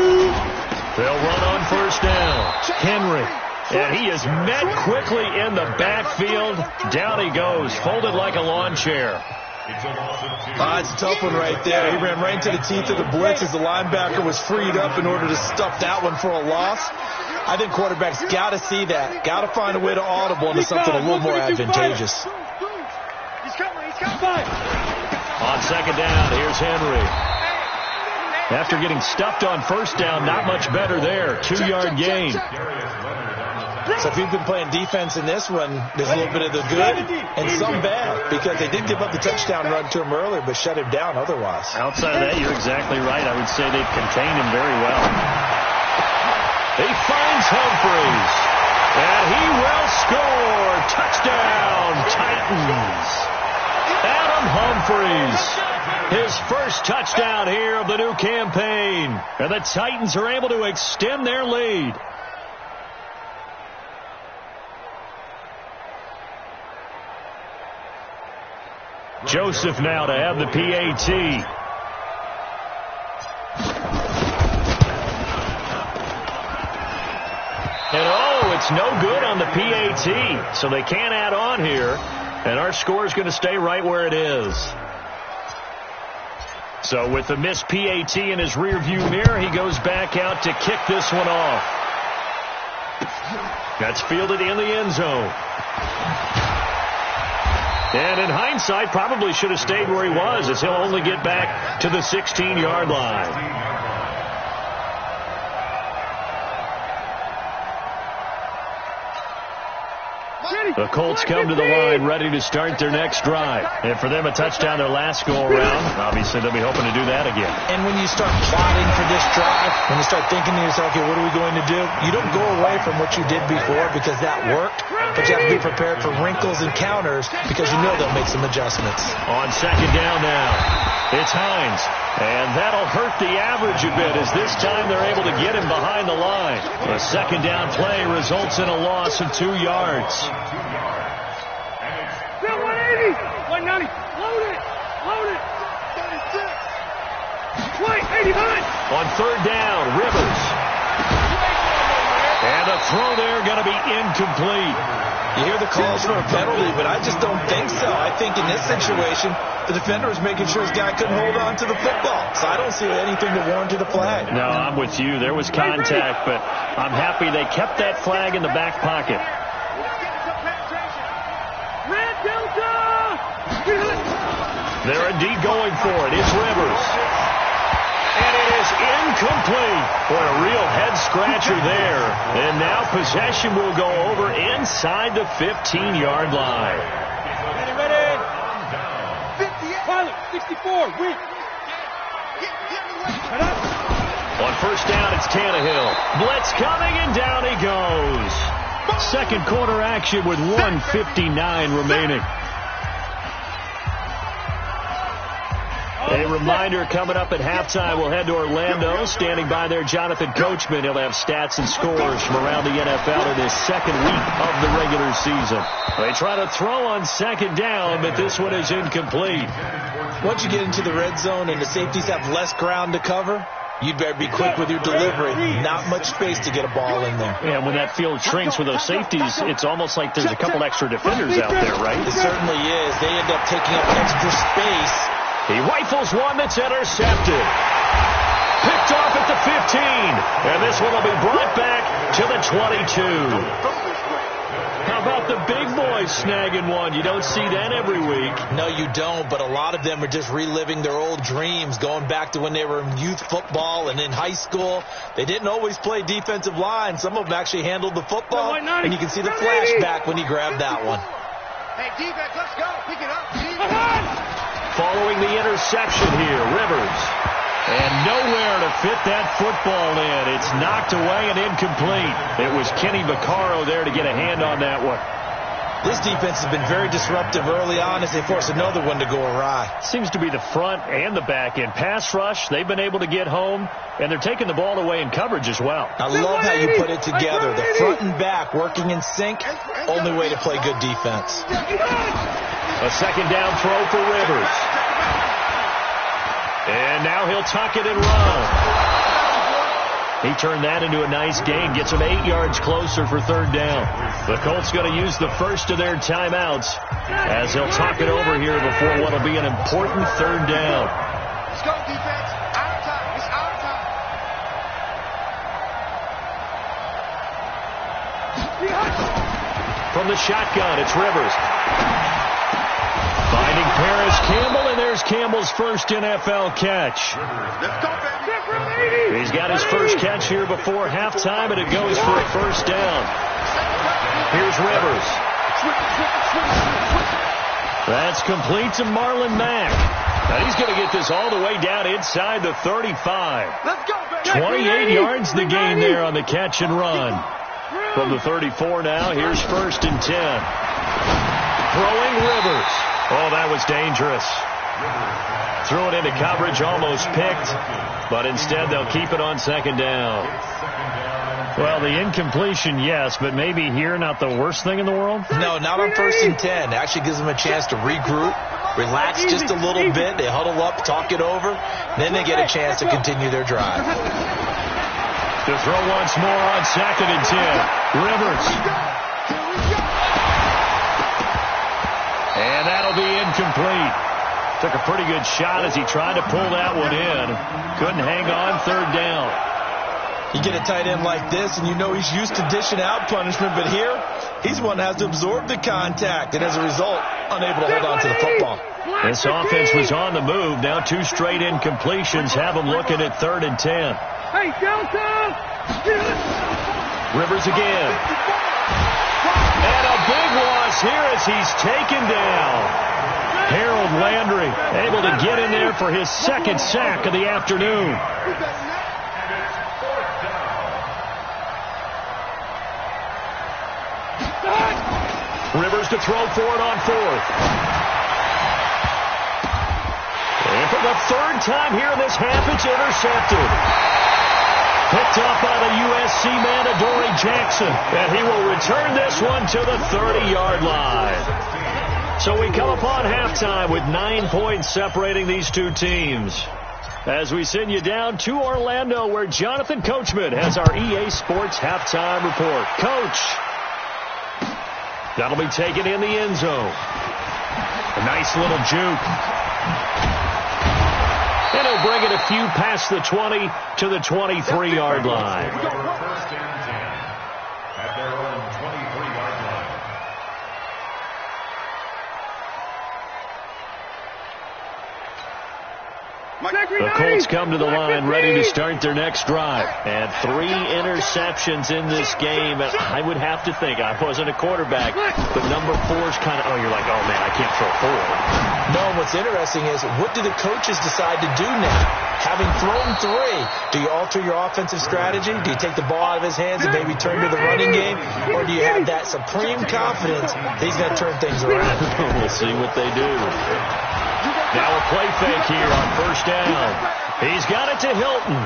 Speaker 10: They'll run on first down. Henry. And he is met quickly in the backfield. Down he goes, folded like a lawn chair.
Speaker 11: It's a tough one right there. He ran right into the teeth of the blitz as the linebacker was freed up in order to stuff that one for a loss. I think quarterbacks got to see that. Got to find a way to audible into something a little more advantageous.
Speaker 5: He's coming.
Speaker 10: On second down, here's Henry. After getting stuffed on first down, not much better there. 2-yard gain.
Speaker 11: So if you've been playing defense in this one, there's a little bit of the good and some bad, because they did give up the touchdown run to him earlier, but shut him down otherwise.
Speaker 10: Outside of that, you're exactly right. I would say they've contained him very well. He finds Humphries, and he will score. Touchdown, Titans. Adam Humphries. His first touchdown here of the new campaign. And the Titans are able to extend their lead. Joseph now to have the PAT. And it's no good on the PAT. So they can't add on here. And our score is going to stay right where it is. So with the missed PAT in his rearview mirror, he goes back out to kick this one off. That's fielded in the end zone. And in hindsight, probably should have stayed where he was, as he'll only get back to the 16-yard line. The Colts come to the line ready to start their next drive. And for them, a touchdown their last go-around. Obviously, they'll be hoping to do that again.
Speaker 11: And when you start plotting for this drive, when you start thinking to yourself, okay, what are we going to do? You don't go away from what you did before because that worked. But you have to be prepared for wrinkles and counters because you know they'll make some adjustments.
Speaker 10: On second down now, it's Hines. And that'll hurt the average a bit as this time they're able to get him behind the line. A second down play results in a loss of 2 yards.
Speaker 5: 180, 190, load it, 36, 89.
Speaker 10: On third down, Rivers. And a throw there going to be incomplete.
Speaker 11: You hear the calls for a penalty, but I just don't think so. I think in this situation, the defender was making sure his guy couldn't hold on to the football. So I don't see anything to warrant the flag.
Speaker 10: No, I'm with you. There was contact, but I'm happy they kept that flag in the back pocket.
Speaker 5: Red Delta!
Speaker 10: They're indeed going for it. It's Rivers. And it is incomplete. Boy, a real head-scratcher there. And now possession will go over inside the 15-yard line.
Speaker 5: Ready? 64, weak.
Speaker 10: On first down, it's Tannehill. Blitz coming, and down he goes. Second quarter action with 1:59 remaining. A reminder coming up at halftime, we'll head to Orlando. Standing by there, Jonathan Coachman. He'll have stats and scores from around the NFL in his second week of the regular season. They try to throw on second down, but this one is incomplete.
Speaker 11: Once you get into the red zone and the safeties have less ground to cover, you'd better be quick with your delivery. Not much space to get a ball in there.
Speaker 10: Yeah, when that field shrinks with those safeties, it's almost like there's a couple extra defenders out there, right?
Speaker 11: It certainly is. They end up taking up extra space.
Speaker 10: He rifles one that's intercepted. Picked off at the 15. And this one will be brought back to the 22. How about the big boys snagging one? You don't see that every week.
Speaker 11: No, you don't, but a lot of them are just reliving their old dreams, going back to when they were in youth football and in high school. They didn't always play defensive line. Some of them actually handled the football, and you can see the flashback when he grabbed that one.
Speaker 5: Hey, defense, let's go. Pick it up.
Speaker 10: Following the interception here, Rivers. And nowhere to fit that football in. It's knocked away and incomplete. It was Kenny Vaccaro there to get a hand on that one.
Speaker 11: This defense has been very disruptive early on as they force another one to go awry.
Speaker 10: Seems to be the front and the back end. Pass rush, they've been able to get home, and they're taking the ball away in coverage as well.
Speaker 11: I love how you put it together. The front and back working in sync. Only way to play good defense.
Speaker 10: A second down throw for Rivers. And now he'll tuck it and run. He turned that into a nice gain. Gets him 8 yards closer for third down. The Colts going to use the first of their timeouts as he'll tuck it over here before what will be an important third down.
Speaker 5: Let's go, defense. Out of time. It's out of time.
Speaker 10: From the shotgun, it's Rivers. Finding Paris Campbell, and there's Campbell's first NFL catch. He's got his first catch here before halftime, and it goes for a first down. Here's Rivers. That's complete to Marlon Mack. Now he's going to get this all the way down inside the 35. 28 yards the gain there on the catch and run. From the 34 now, here's 1st and 10. Throwing Rivers. Oh, that was dangerous. Threw it into coverage, almost picked, but instead they'll keep it on second down. Well, the incompletion, yes, but maybe here not the worst thing in the world?
Speaker 11: No, not on 1st and 10. It actually gives them a chance to regroup, relax just a little bit. They huddle up, talk it over, then they get a chance to continue their drive.
Speaker 10: To throw once more on 2nd and 10. Rivers. And that'll be incomplete. Took a pretty good shot as he tried to pull that one in. Couldn't hang on 3rd down.
Speaker 11: You get a tight end like this, and you know he's used to dishing out punishment, but here, he's one that has to absorb the contact, and as a result, unable to hold on to the football.
Speaker 10: This offense was on the move. Now 2 straight incompletions have them looking at 3rd and 10.
Speaker 5: Hey, Delta!
Speaker 10: Rivers again. And a big loss here as he's taken down. Harold Landry able to get in there for his 2nd sack of the afternoon. Rivers to throw for it on 4th. And for the 3rd time here in this half, it's intercepted. Picked up by the USC man, Adoree Jackson. And he will return this one to the 30-yard line. So we come upon halftime with 9 points separating these two teams. As we send you down to Orlando, where Jonathan Coachman has our EA Sports halftime report. Coach. That'll be taken in the end zone. A nice little juke. And he'll bring it a few past the 20 to the 23-yard line.
Speaker 12: First and 10 at their own 23-yard line.
Speaker 10: The Colts come to the line ready to start their next drive. And 3 interceptions in this game. And I would have to think, I wasn't a quarterback, but number 4's kind of, you're like, oh, man, I can't throw 4.
Speaker 11: No, what's interesting is, what do the coaches decide to do now? Having thrown 3, do you alter your offensive strategy? Do you take the ball out of his hands and maybe turn to the running game? Or do you have that supreme confidence that he's going to turn things around?
Speaker 10: We'll see what they do. Now a play fake here on 1st down. He's got it to Hilton.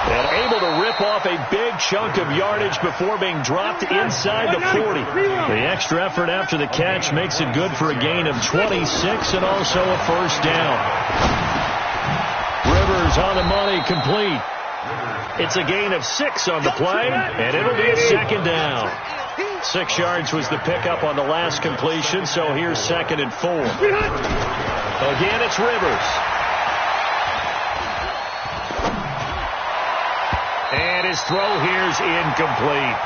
Speaker 10: And able to rip off a big chunk of yardage before being dropped inside the 40. The extra effort after the catch makes it good for a gain of 26 and also a 1st down. Rivers on the money, complete. It's a gain of 6 on the play, and it'll be a 2nd down. 6 yards was the pickup on the last completion, so here's 2nd and 4. Again, it's Rivers. And his throw here's incomplete.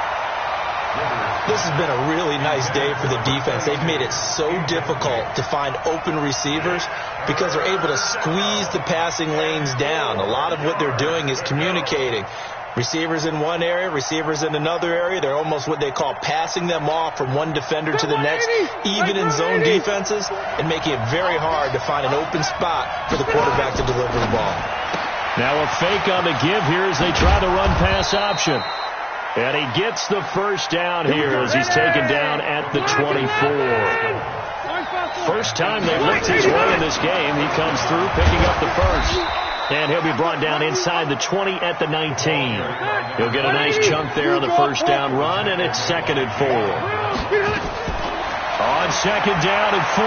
Speaker 11: This has been a really nice day for the defense. They've made it so difficult to find open receivers because they're able to squeeze the passing lanes down. A lot of what they're doing is communicating. Receivers in one area, receivers in another area. They're almost what they call passing them off from one defender to the next, even in zone defenses, and making it very hard to find an open spot for the quarterback to deliver the ball.
Speaker 10: Now a fake on the give here as they try the run-pass option. And he gets the 1st down here as he's taken down at the 24. First time they've looked his way in this game. He comes through picking up the 1st. And he'll be brought down inside the 20 at the 19. He'll get a nice chunk there on the 1st down run, and it's 2nd and 4. On 2nd down and 4,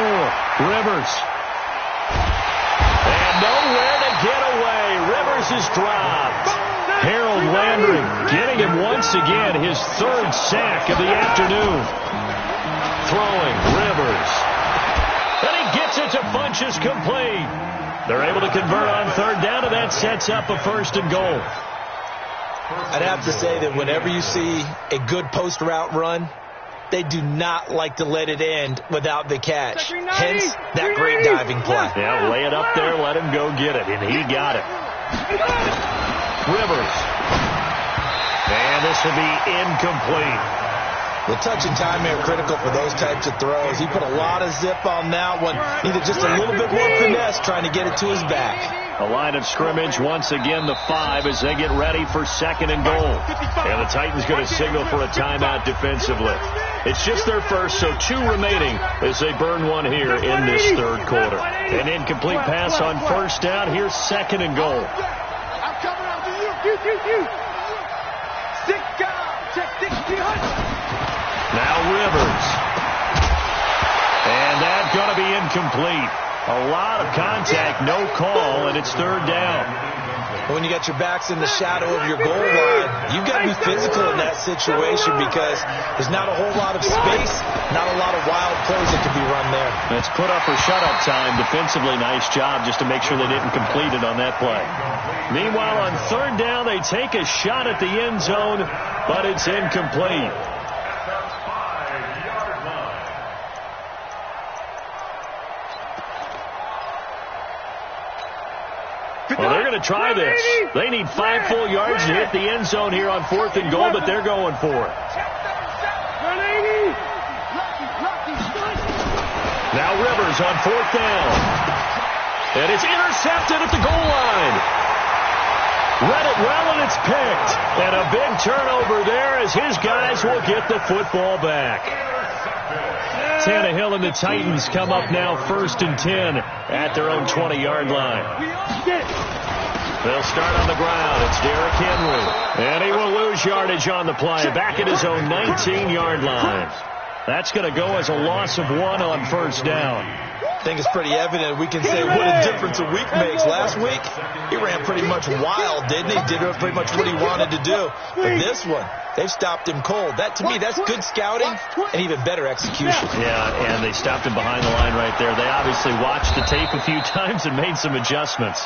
Speaker 10: Rivers. And nowhere to get away. Rivers is dropped. Harold Landry getting him once again, his 3rd sack of the afternoon. Throwing, Rivers. And he gets it to Funchess, complete. They're able to convert on 3rd down, and that sets up a 1st and goal.
Speaker 11: I'd have to say that whenever you see a good post route run, they do not like to let it end without the catch. Hence, that great diving play.
Speaker 10: Yeah, lay it up there, let him go get it, and he got it. Rivers. And this will be incomplete.
Speaker 11: The touch and timing are critical for those types of throws. He put a lot of zip on that one. Needed just a little bit more finesse trying to get it to his back.
Speaker 10: The line of scrimmage, once again, the 5 as they get ready for 2nd and goal. And the Titans going to signal for a timeout defensively. It's just their first, so 2 remaining as they burn one here in this 3rd quarter. An incomplete pass on 1st down. Here's 2nd and goal.
Speaker 5: I'm coming after you. 6 guys. Check 6
Speaker 10: Now Rivers. And that's going to be incomplete. A lot of contact, no call, and it's 3rd down.
Speaker 11: When you got your backs in the shadow of your goal line, you've got to be physical in that situation because there's not a whole lot of space, not a lot of wild plays that can be run there.
Speaker 10: It's put up for shut-up time. Defensively, nice job just to make sure they didn't complete it on that play. Meanwhile, on 3rd down, they take a shot at the end zone, but it's incomplete. Well, they're going to try this. They need 5 full yards to hit the end zone here on 4th and goal, but they're going for it. Now Rivers on 4th down. And it's intercepted at the goal line. Read it well, and it's picked. And a big turnover there as his guys will get the football back. Tannehill and the Titans come up now 1st and 10 at their own 20-yard line. They'll start on the ground. It's Derrick Henry. And he will lose yardage on the play. Back at his own 19-yard line. That's going to go as a loss of 1 on 1st down.
Speaker 11: I think it's pretty evident. We can say what a difference a week makes. Last week, he ran pretty much wild, didn't he? Did pretty much what he wanted to do. But this one, they've stopped him cold. That, to me, that's good scouting and even better execution.
Speaker 10: Yeah, and they stopped him behind the line right there. They obviously watched the tape a few times and made some adjustments.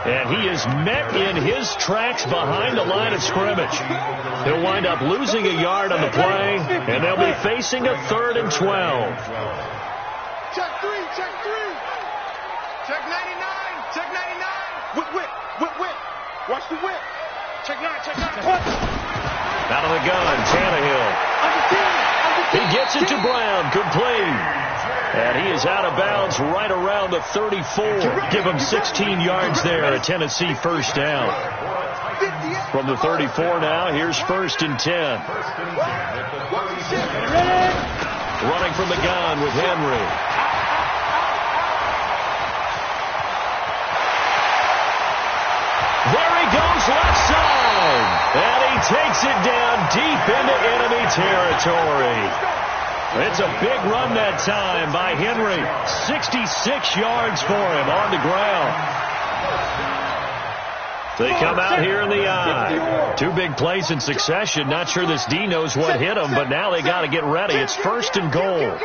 Speaker 10: And he is met in his tracks behind the line of scrimmage. He'll wind up losing a yard on the play, and they'll be facing a 3rd and 12.
Speaker 5: Check 3. Check 99. Check 99. Whip. Watch the whip. Check 9.
Speaker 10: Out of the gun, Tannehill. He gets it to Brown, complete. And he is out of bounds right around the 34. Give him 16 yards there, a Tennessee 1st down. From the 34 now, here's 1st and 10. Running from the gun with Henry. There he goes left side. And he takes it down deep into enemy territory. It's a big run that time by Henry. 66 yards for him on the ground. They come out here in the eye. 2 big plays in succession. Not sure this D knows what hit him, but now they got to get ready. It's 1st and goal.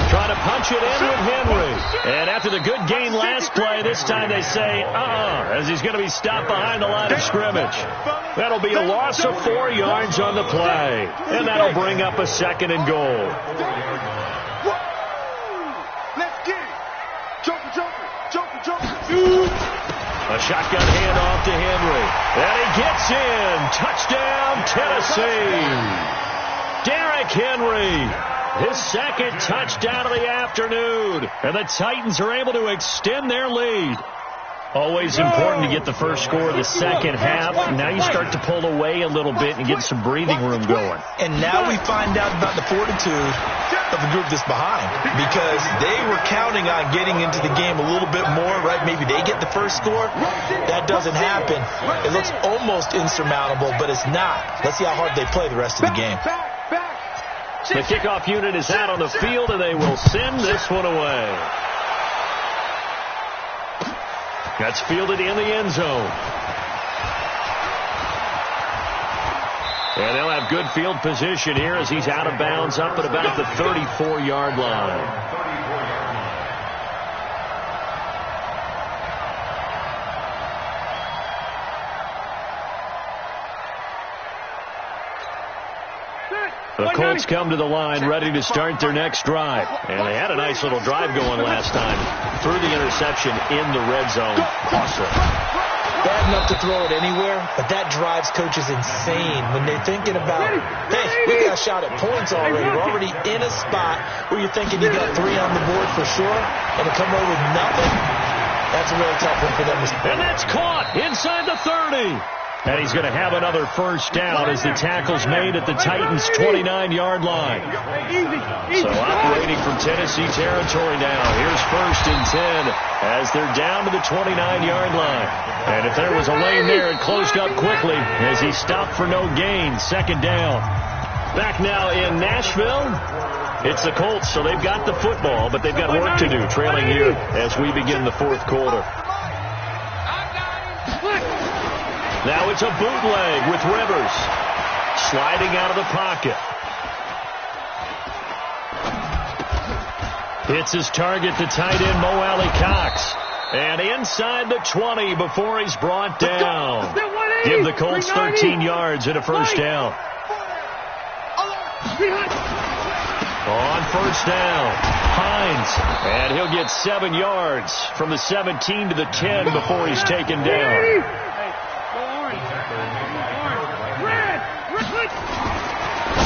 Speaker 10: Trying to punch it in with Henry. And after the good gain last play, this time they say, as he's going to be stopped behind the line of scrimmage. That'll be a loss of 4 yards on the play. And that'll bring up a 2nd and goal.
Speaker 5: Let's get it. Joker.
Speaker 10: A shotgun handoff to Henry. And he gets in. Touchdown, Tennessee. Derrick Henry. His 2nd touchdown of the afternoon. And the Titans are able to extend their lead. Always important to get the first score of the second half. Now you start to pull away a little bit and get some breathing room going.
Speaker 11: And now we find out about the fortitude of the group that's behind, because they were counting on getting into the game a little bit more, right? Maybe they get the first score. That doesn't happen. It looks almost insurmountable, but it's not. Let's see how hard they play the rest of the game.
Speaker 10: The kickoff unit is out on the field, and they will send this one away. That's fielded in the end zone. And they'll have good field position here as he's out of bounds up at about the 34-yard line. The Colts come to the line ready to start their next drive. And they had a nice little drive going last time. Threw the interception in the red zone. Awesome.
Speaker 11: Bad enough to throw it anywhere, but that drives coaches insane when they're thinking about, hey, we got a shot at points already. We're already in a spot where you're thinking you got 3 on the board for sure, and to come away with nothing, that That's a really tough one for them to spin.
Speaker 10: And that's caught inside the 30. And he's going to have another first down as the tackle's made at the Titans' 29-yard line. So operating from Tennessee territory now. Here's 1st and 10 as they're down to the 29-yard line. And if there was a lane there, it closed up quickly as he stopped for no gain. 2nd down. Back now in Nashville. It's the Colts, so they've got the football, but they've got work to do, trailing here as we begin the 4th quarter. Now it's a bootleg with Rivers. Sliding out of the pocket. Hits his target, the tight end, Mo Alley Cox. And inside the 20 before he's brought down. Give the Colts 13 yards and a first down. On first down, Hines. And he'll get 7 yards from the 17 to the 10 before he's taken down.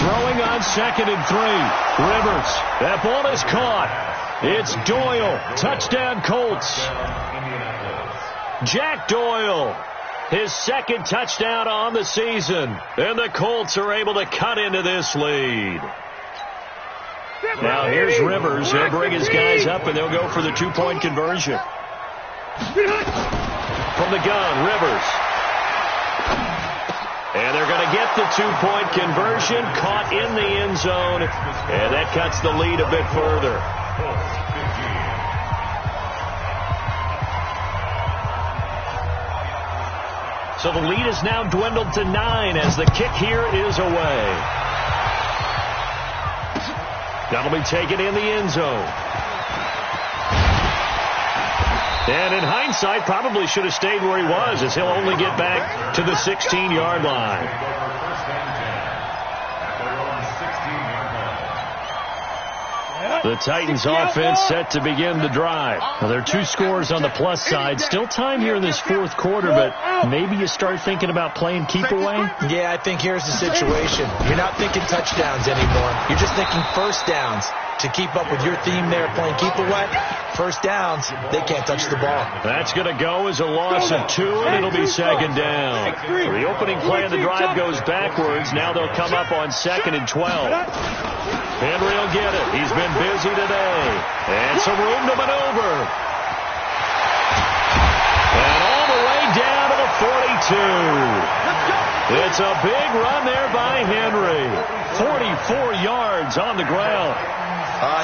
Speaker 10: Throwing on 2nd and 3. Rivers. That ball is caught. It's Doyle. Touchdown Colts. Jack Doyle. His 2nd touchdown on the season. And the Colts are able to cut into this lead. Now here's Rivers. He'll bring his guys up and they'll go for the 2-point conversion. From the gun, Rivers. And they're going to get the 2-point conversion, caught in the end zone, and that cuts the lead a bit further. So the lead is now dwindled to 9 as the kick here is away. That'll be taken in the end zone. And in hindsight, probably should have stayed where he was, as he'll only get back to the 16-yard line. The Titans offense set to begin the drive. Now, there are 2 scores on the plus side. Still time here in this 4th quarter, but maybe you start thinking about playing keep away?
Speaker 11: Yeah, I think here's the situation. You're not thinking touchdowns anymore. You're just thinking first downs. To keep up with your theme there, playing keep away, first downs, they can't touch the ball.
Speaker 10: That's going to go as a loss of 2, and it'll be 2nd down. The opening play of the drive goes backwards. Now they'll come up on 2nd and 12. Henry will get it. He's been busy today. And some room to maneuver. And all the way down to the 42. It's a big run there by Henry. 44 yards on the ground.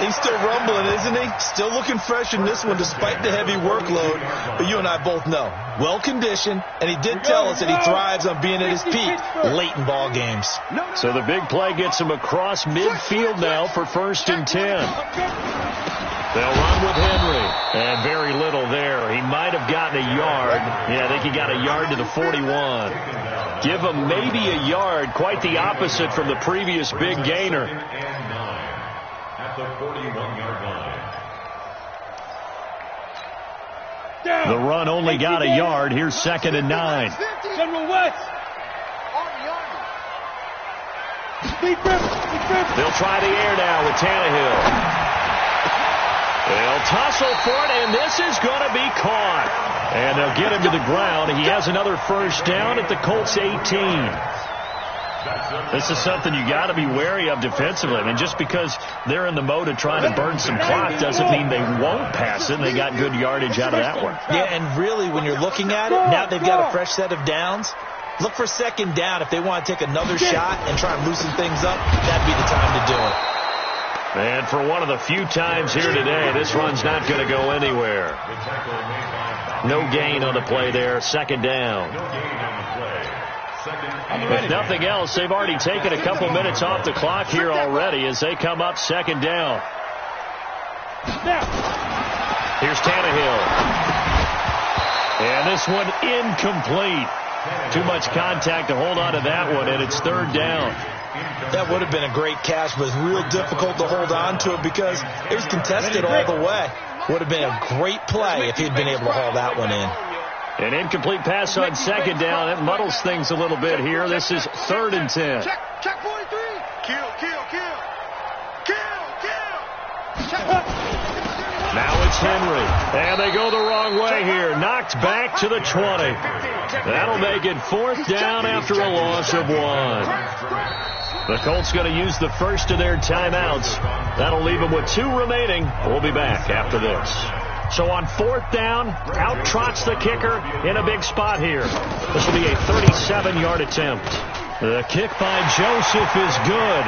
Speaker 11: He's still rumbling, isn't he? Still looking fresh in this one despite the heavy workload. But you and I both know, well-conditioned, and he did tell us that he thrives on being at his peak late in ball games.
Speaker 10: So the big play gets him across midfield now for 1st and 10. They'll run with Henry. And very little there. He might have gotten a yard. Yeah, I think he got a yard to the 41. Give him maybe a yard. Quite the opposite from the previous big gainer.
Speaker 12: The 41-yard line.
Speaker 10: The run only got a yard. Here's 2nd and 9.
Speaker 5: General West.
Speaker 10: They'll try the air now with Tannehill. They'll tussle for it, and this is going to be caught. And they'll get him to the ground. He has another first down at the Colts 18. This is something you got to be wary of defensively. I mean, just because they're in the mode of trying to burn some clock doesn't mean they won't pass it. They got good yardage out of that one.
Speaker 11: Yeah, and really, when you're looking at it, now they've got a fresh set of downs. Look for 2nd down. If they want to take another shot and try and loosen things up, that'd be the time to do it.
Speaker 10: And for one of the few times here today, this run's not going to go anywhere. No gain on the play there. 2nd down. If nothing else, they've already taken a couple minutes off the clock here already as they come up 2nd down. Here's Tannehill. And this one incomplete. Too much contact to hold on to that one, and it's 3rd down.
Speaker 11: That would have been a great catch, but it's real difficult to hold on to it because it was contested all the way. Would have been a great play if he'd been able to haul that one in.
Speaker 10: An incomplete pass on 2nd down. It muddles things a little bit here. This is 3rd and 10.
Speaker 5: Check 43. Kill.
Speaker 10: Now it's Henry. And they go the wrong way here. knocked back to the 20. That'll make it 4th down after a loss of 1. The Colts going to use the first of their timeouts. That'll leave them with 2 remaining. We'll be back after this. So on 4th down, out trots the kicker in a big spot here. This will be a 37-yard attempt. The kick by Joseph is good,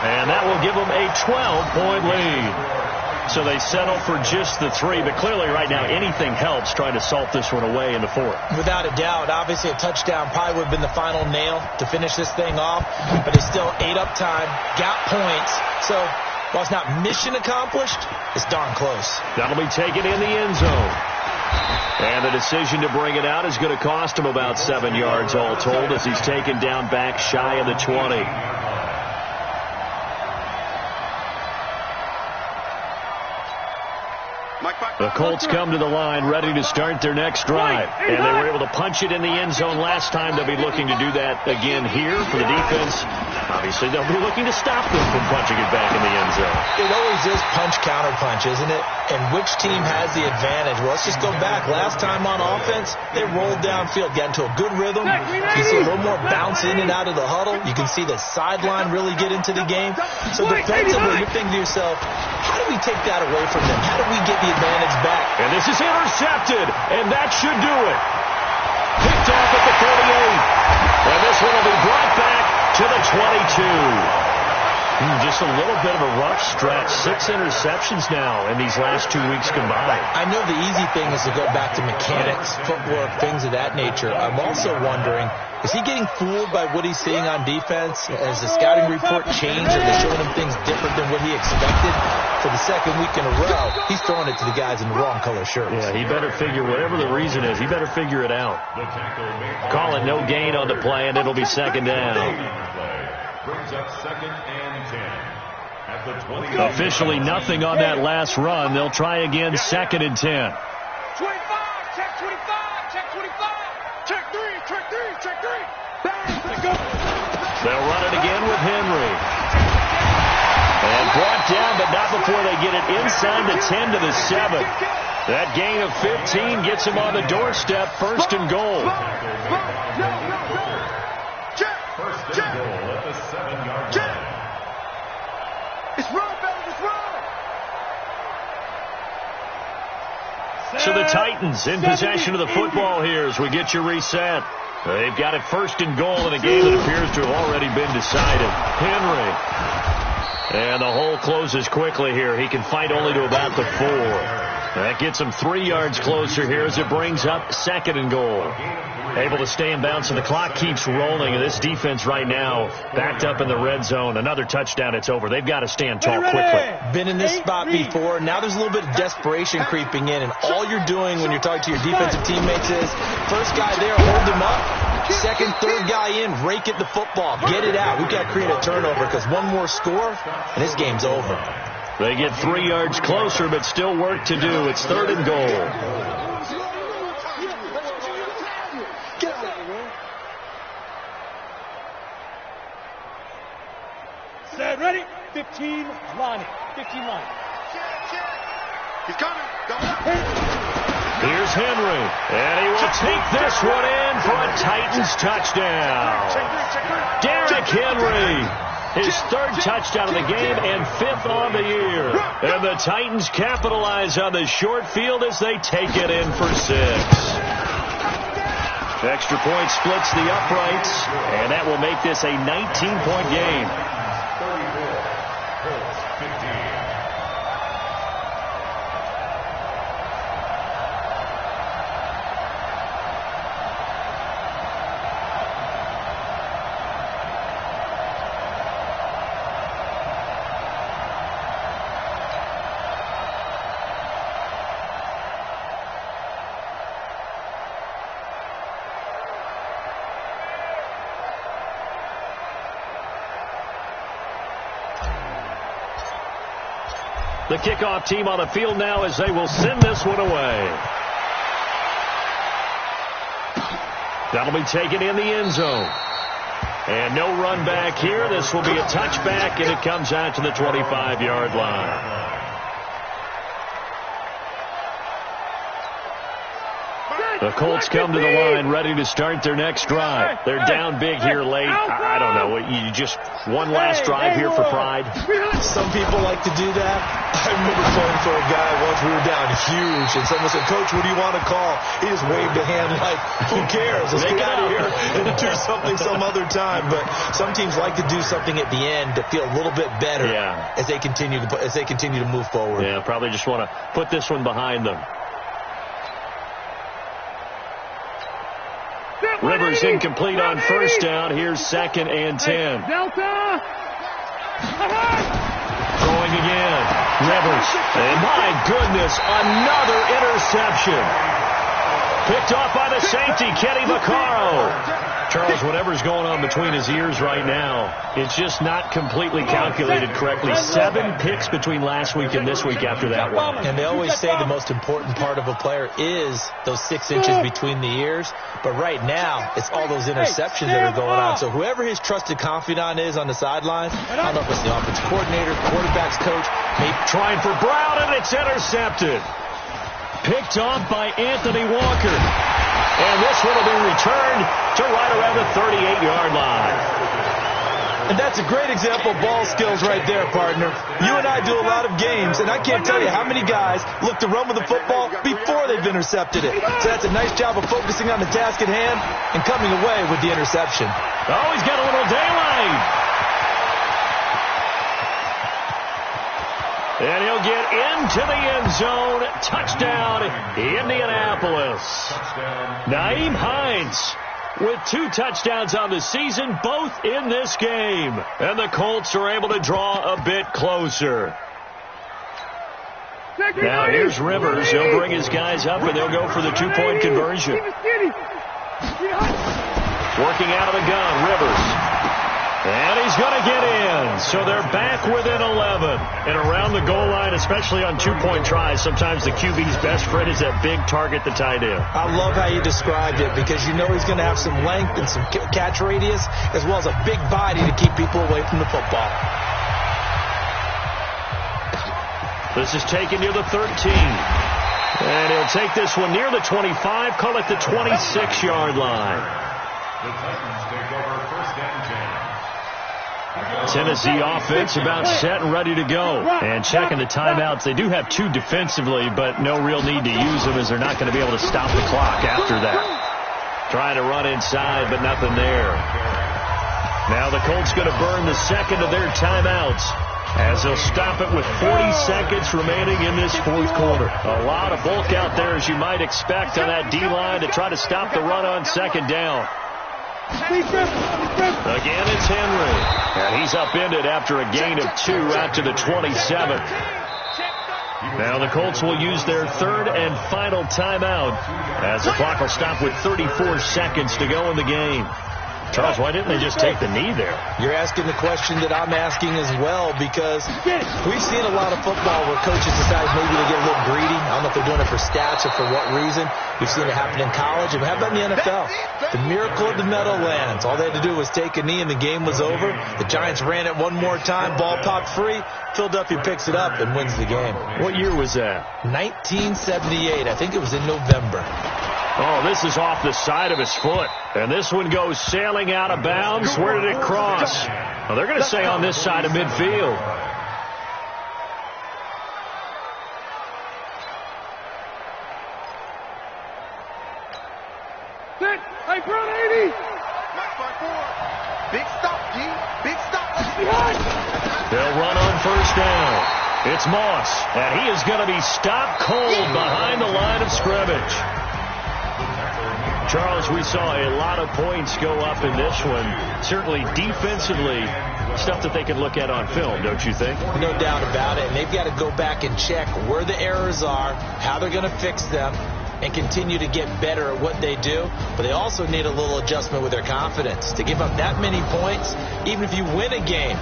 Speaker 10: and that will give them a 12-point lead. So they settle for just the 3, but clearly right now anything helps trying to salt this one away in the 4th.
Speaker 11: Without a doubt, obviously a touchdown probably would have been the final nail to finish this thing off, but it's still 8 up time, got points, so while it's not mission accomplished, it's darn close.
Speaker 10: That'll be taken in the end zone. And the decision to bring it out is going to cost him about 7 yards all told as he's taken down back shy of the 20. The Colts come to the line ready to start their next drive. And they were able to punch it in the end zone last time. They'll be looking to do that again here for the defense. Obviously, they'll be looking to stop them from punching it back in the end zone.
Speaker 11: It always is punch-counter-punch, isn't it? And which team has the advantage? Well, let's just go back. Last time on offense, they rolled downfield, got into a good rhythm. You see a little more bounce in and out of the huddle. You can see the sideline really get into the game. So defensively, you're thinking to yourself, how do we take that away from them? How do we get the advantage back?
Speaker 10: And this is intercepted, and that should do it. Picked off at the 48. And this one will be brought back to the 22. Just a little bit of a rough stretch. 6 interceptions now in these last 2 weeks combined.
Speaker 11: I know the easy thing is to go back to mechanics, footwork, things of that nature. I'm also wondering, is he getting fooled by what he's seeing on defense? Has the scouting report changed? Are they showing him things different than what he expected? For the second week in a row, he's throwing it to the guys in the wrong color shirts.
Speaker 10: Yeah, he better figure, whatever the reason is, he better figure it out. Call it no gain on the play, and it'll be 2nd down.
Speaker 12: Brings up 2nd and 10 at the 20.
Speaker 10: Officially nothing on that last run. They'll try again, 2nd and 10.
Speaker 5: 25, check 25, check 25, check 3, check 3, check 3. Let's go.
Speaker 10: They'll run it again with Henry. And brought down, but not before they get it inside the 10 to the 7. That gain of 15 gets him on the doorstep, 1st and goal.
Speaker 12: First and goal at the 7-yard line.
Speaker 5: It's run, baby, it's run.
Speaker 10: So the Titans in possession of the football here as we get you reset. They've got it 1st and goal in a game that appears to have already been decided. Henry. And the hole closes quickly here. He can fight only to about the 4. That gets him 3 yards closer here as it brings up 2nd and goal. Able to stay in bounds, and the clock keeps rolling. And this defense right now backed up in the red zone. Another touchdown, it's over. They've got to stand tall quickly.
Speaker 11: Been in this spot before. Now there's a little bit of desperation creeping in, and all you're doing when you're talking to your defensive teammates is, first guy there, hold him up. Second, third guy in, rake at the football. Get it out. We've got to create a turnover because one more score, and this game's over.
Speaker 10: They get 3 yards closer, but still work to do. It's 3rd and goal.
Speaker 5: Set, ready? 15 line. 15 line.
Speaker 7: He's coming.
Speaker 10: Here's Henry, and he will take this one in for a Titans touchdown. Derrick Henry, his 3rd touchdown of the game and 5th on the year. And the Titans capitalize on the short field as they take it in for 6. Extra point splits the uprights, and that will make this a 19-point game.
Speaker 12: 34, Colts 15.
Speaker 10: The kickoff team on the field now as they will send this one away. That'll be taken in the end zone. And no run back here. This will be a touchback, and it comes out to the 25-yard line. The Colts come to the line ready to start their next drive. They're down big here late. I don't know. You just one last drive here for pride?
Speaker 11: Some people like to do that. I remember playing for a guy once. We were down huge, and someone said, "Coach, what do you want to call?" He just waved a hand like, who cares? Let's get out of here and do something some other time. But some teams like to do something at the end to feel a little bit better as they continue to move forward.
Speaker 10: Yeah, probably just want to put this one behind them. Rivers incomplete on first down. Here's 2nd and 10.
Speaker 5: Delta!
Speaker 10: Throwing again. Rivers. And my goodness, another interception. Picked off by the safety, Kenny Vaccaro. Charles, whatever's going on between his ears right now, it's just not completely calculated correctly. 7 picks between last week and this week after that one.
Speaker 11: And they always say the most important part of a player is those 6 inches between the ears. But right now, it's all those interceptions that are going on. So whoever his trusted confidant is on the sideline, I don't know if it's the offensive coordinator, quarterback's coach, maybe
Speaker 10: trying for Brown, and it's intercepted. Picked off by Anthony Walker. And this one will be returned to right around the 38-yard line.
Speaker 11: And that's a great example of ball skills right there, partner. You and I do a lot of games, and I can't tell you how many guys look to run with the football before they've intercepted it. So that's a nice job of focusing on the task at hand and coming away with the interception.
Speaker 10: Oh, he's got a little daylight. And he'll get into the end zone. Touchdown, Indianapolis. Nyheim Hines with 2 touchdowns on the season, both in this game. And the Colts are able to draw a bit closer. Now here's Rivers. He'll bring his guys up, and they'll go for the 2-point conversion. Working out of the gun, Rivers. And he's going to get in. So they're back within 11. And around the goal line, especially on 2-point tries, sometimes the QB's best friend is that big target, the tight end.
Speaker 11: I love how you described it, because you know he's going to have some length and some catch radius, as well as a big body to keep people away from the football.
Speaker 10: This is taken near the 13. And he'll take this one near the 25, call it the 26-yard line.
Speaker 12: The Titans take over 1st and 10.
Speaker 10: Tennessee offense about set and ready to go. And checking the timeouts. They do have 2 defensively, but no real need to use them, as they're not going to be able to stop the clock after that. Trying to run inside, but nothing there. Now the Colts going to burn the 2nd of their timeouts, as they'll stop it with 40 seconds remaining in this 4th quarter. A lot of bulk out there, as you might expect, on that D-line to try to stop the run on 2nd down. Again, it's Henry. And he's upended after a gain of 2 out to the 27. Now the Colts will use their 3rd and final timeout, as the clock will stop with 34 seconds to go in the game. Charles, why didn't they just take the knee there?
Speaker 11: You're asking the question that I'm asking as well, because we've seen a lot of football where coaches decide maybe to get a little greedy. I don't know if they're doing it for stats or for what reason. We've seen it happen in college. And how about in the NFL? The miracle of the Meadowlands. All they had to do was take a knee and the game was over. The Giants ran it one more time. Ball popped free. Philadelphia picks it up and wins the game.
Speaker 10: What year was that?
Speaker 11: 1978. I think it was in November.
Speaker 10: Oh, this is off the side of his foot. And this one goes sailing out of bounds. Where did it cross? Well, they're going to say on this side of midfield.
Speaker 5: Hey, front 80.
Speaker 9: Big stop, G. Big stop.
Speaker 10: They'll run on 1st down. It's Moss, and he is going to be stopped cold behind the line of scrimmage. Charles, we saw a lot of points go up in this one. Certainly defensively, stuff that they can look at on film, don't you think?
Speaker 11: No doubt about it. And they've got to go back and check where the errors are, how they're going to fix them, and continue to get better at what they do. But they also need a little adjustment with their confidence. To give up that many points, even if you win a game,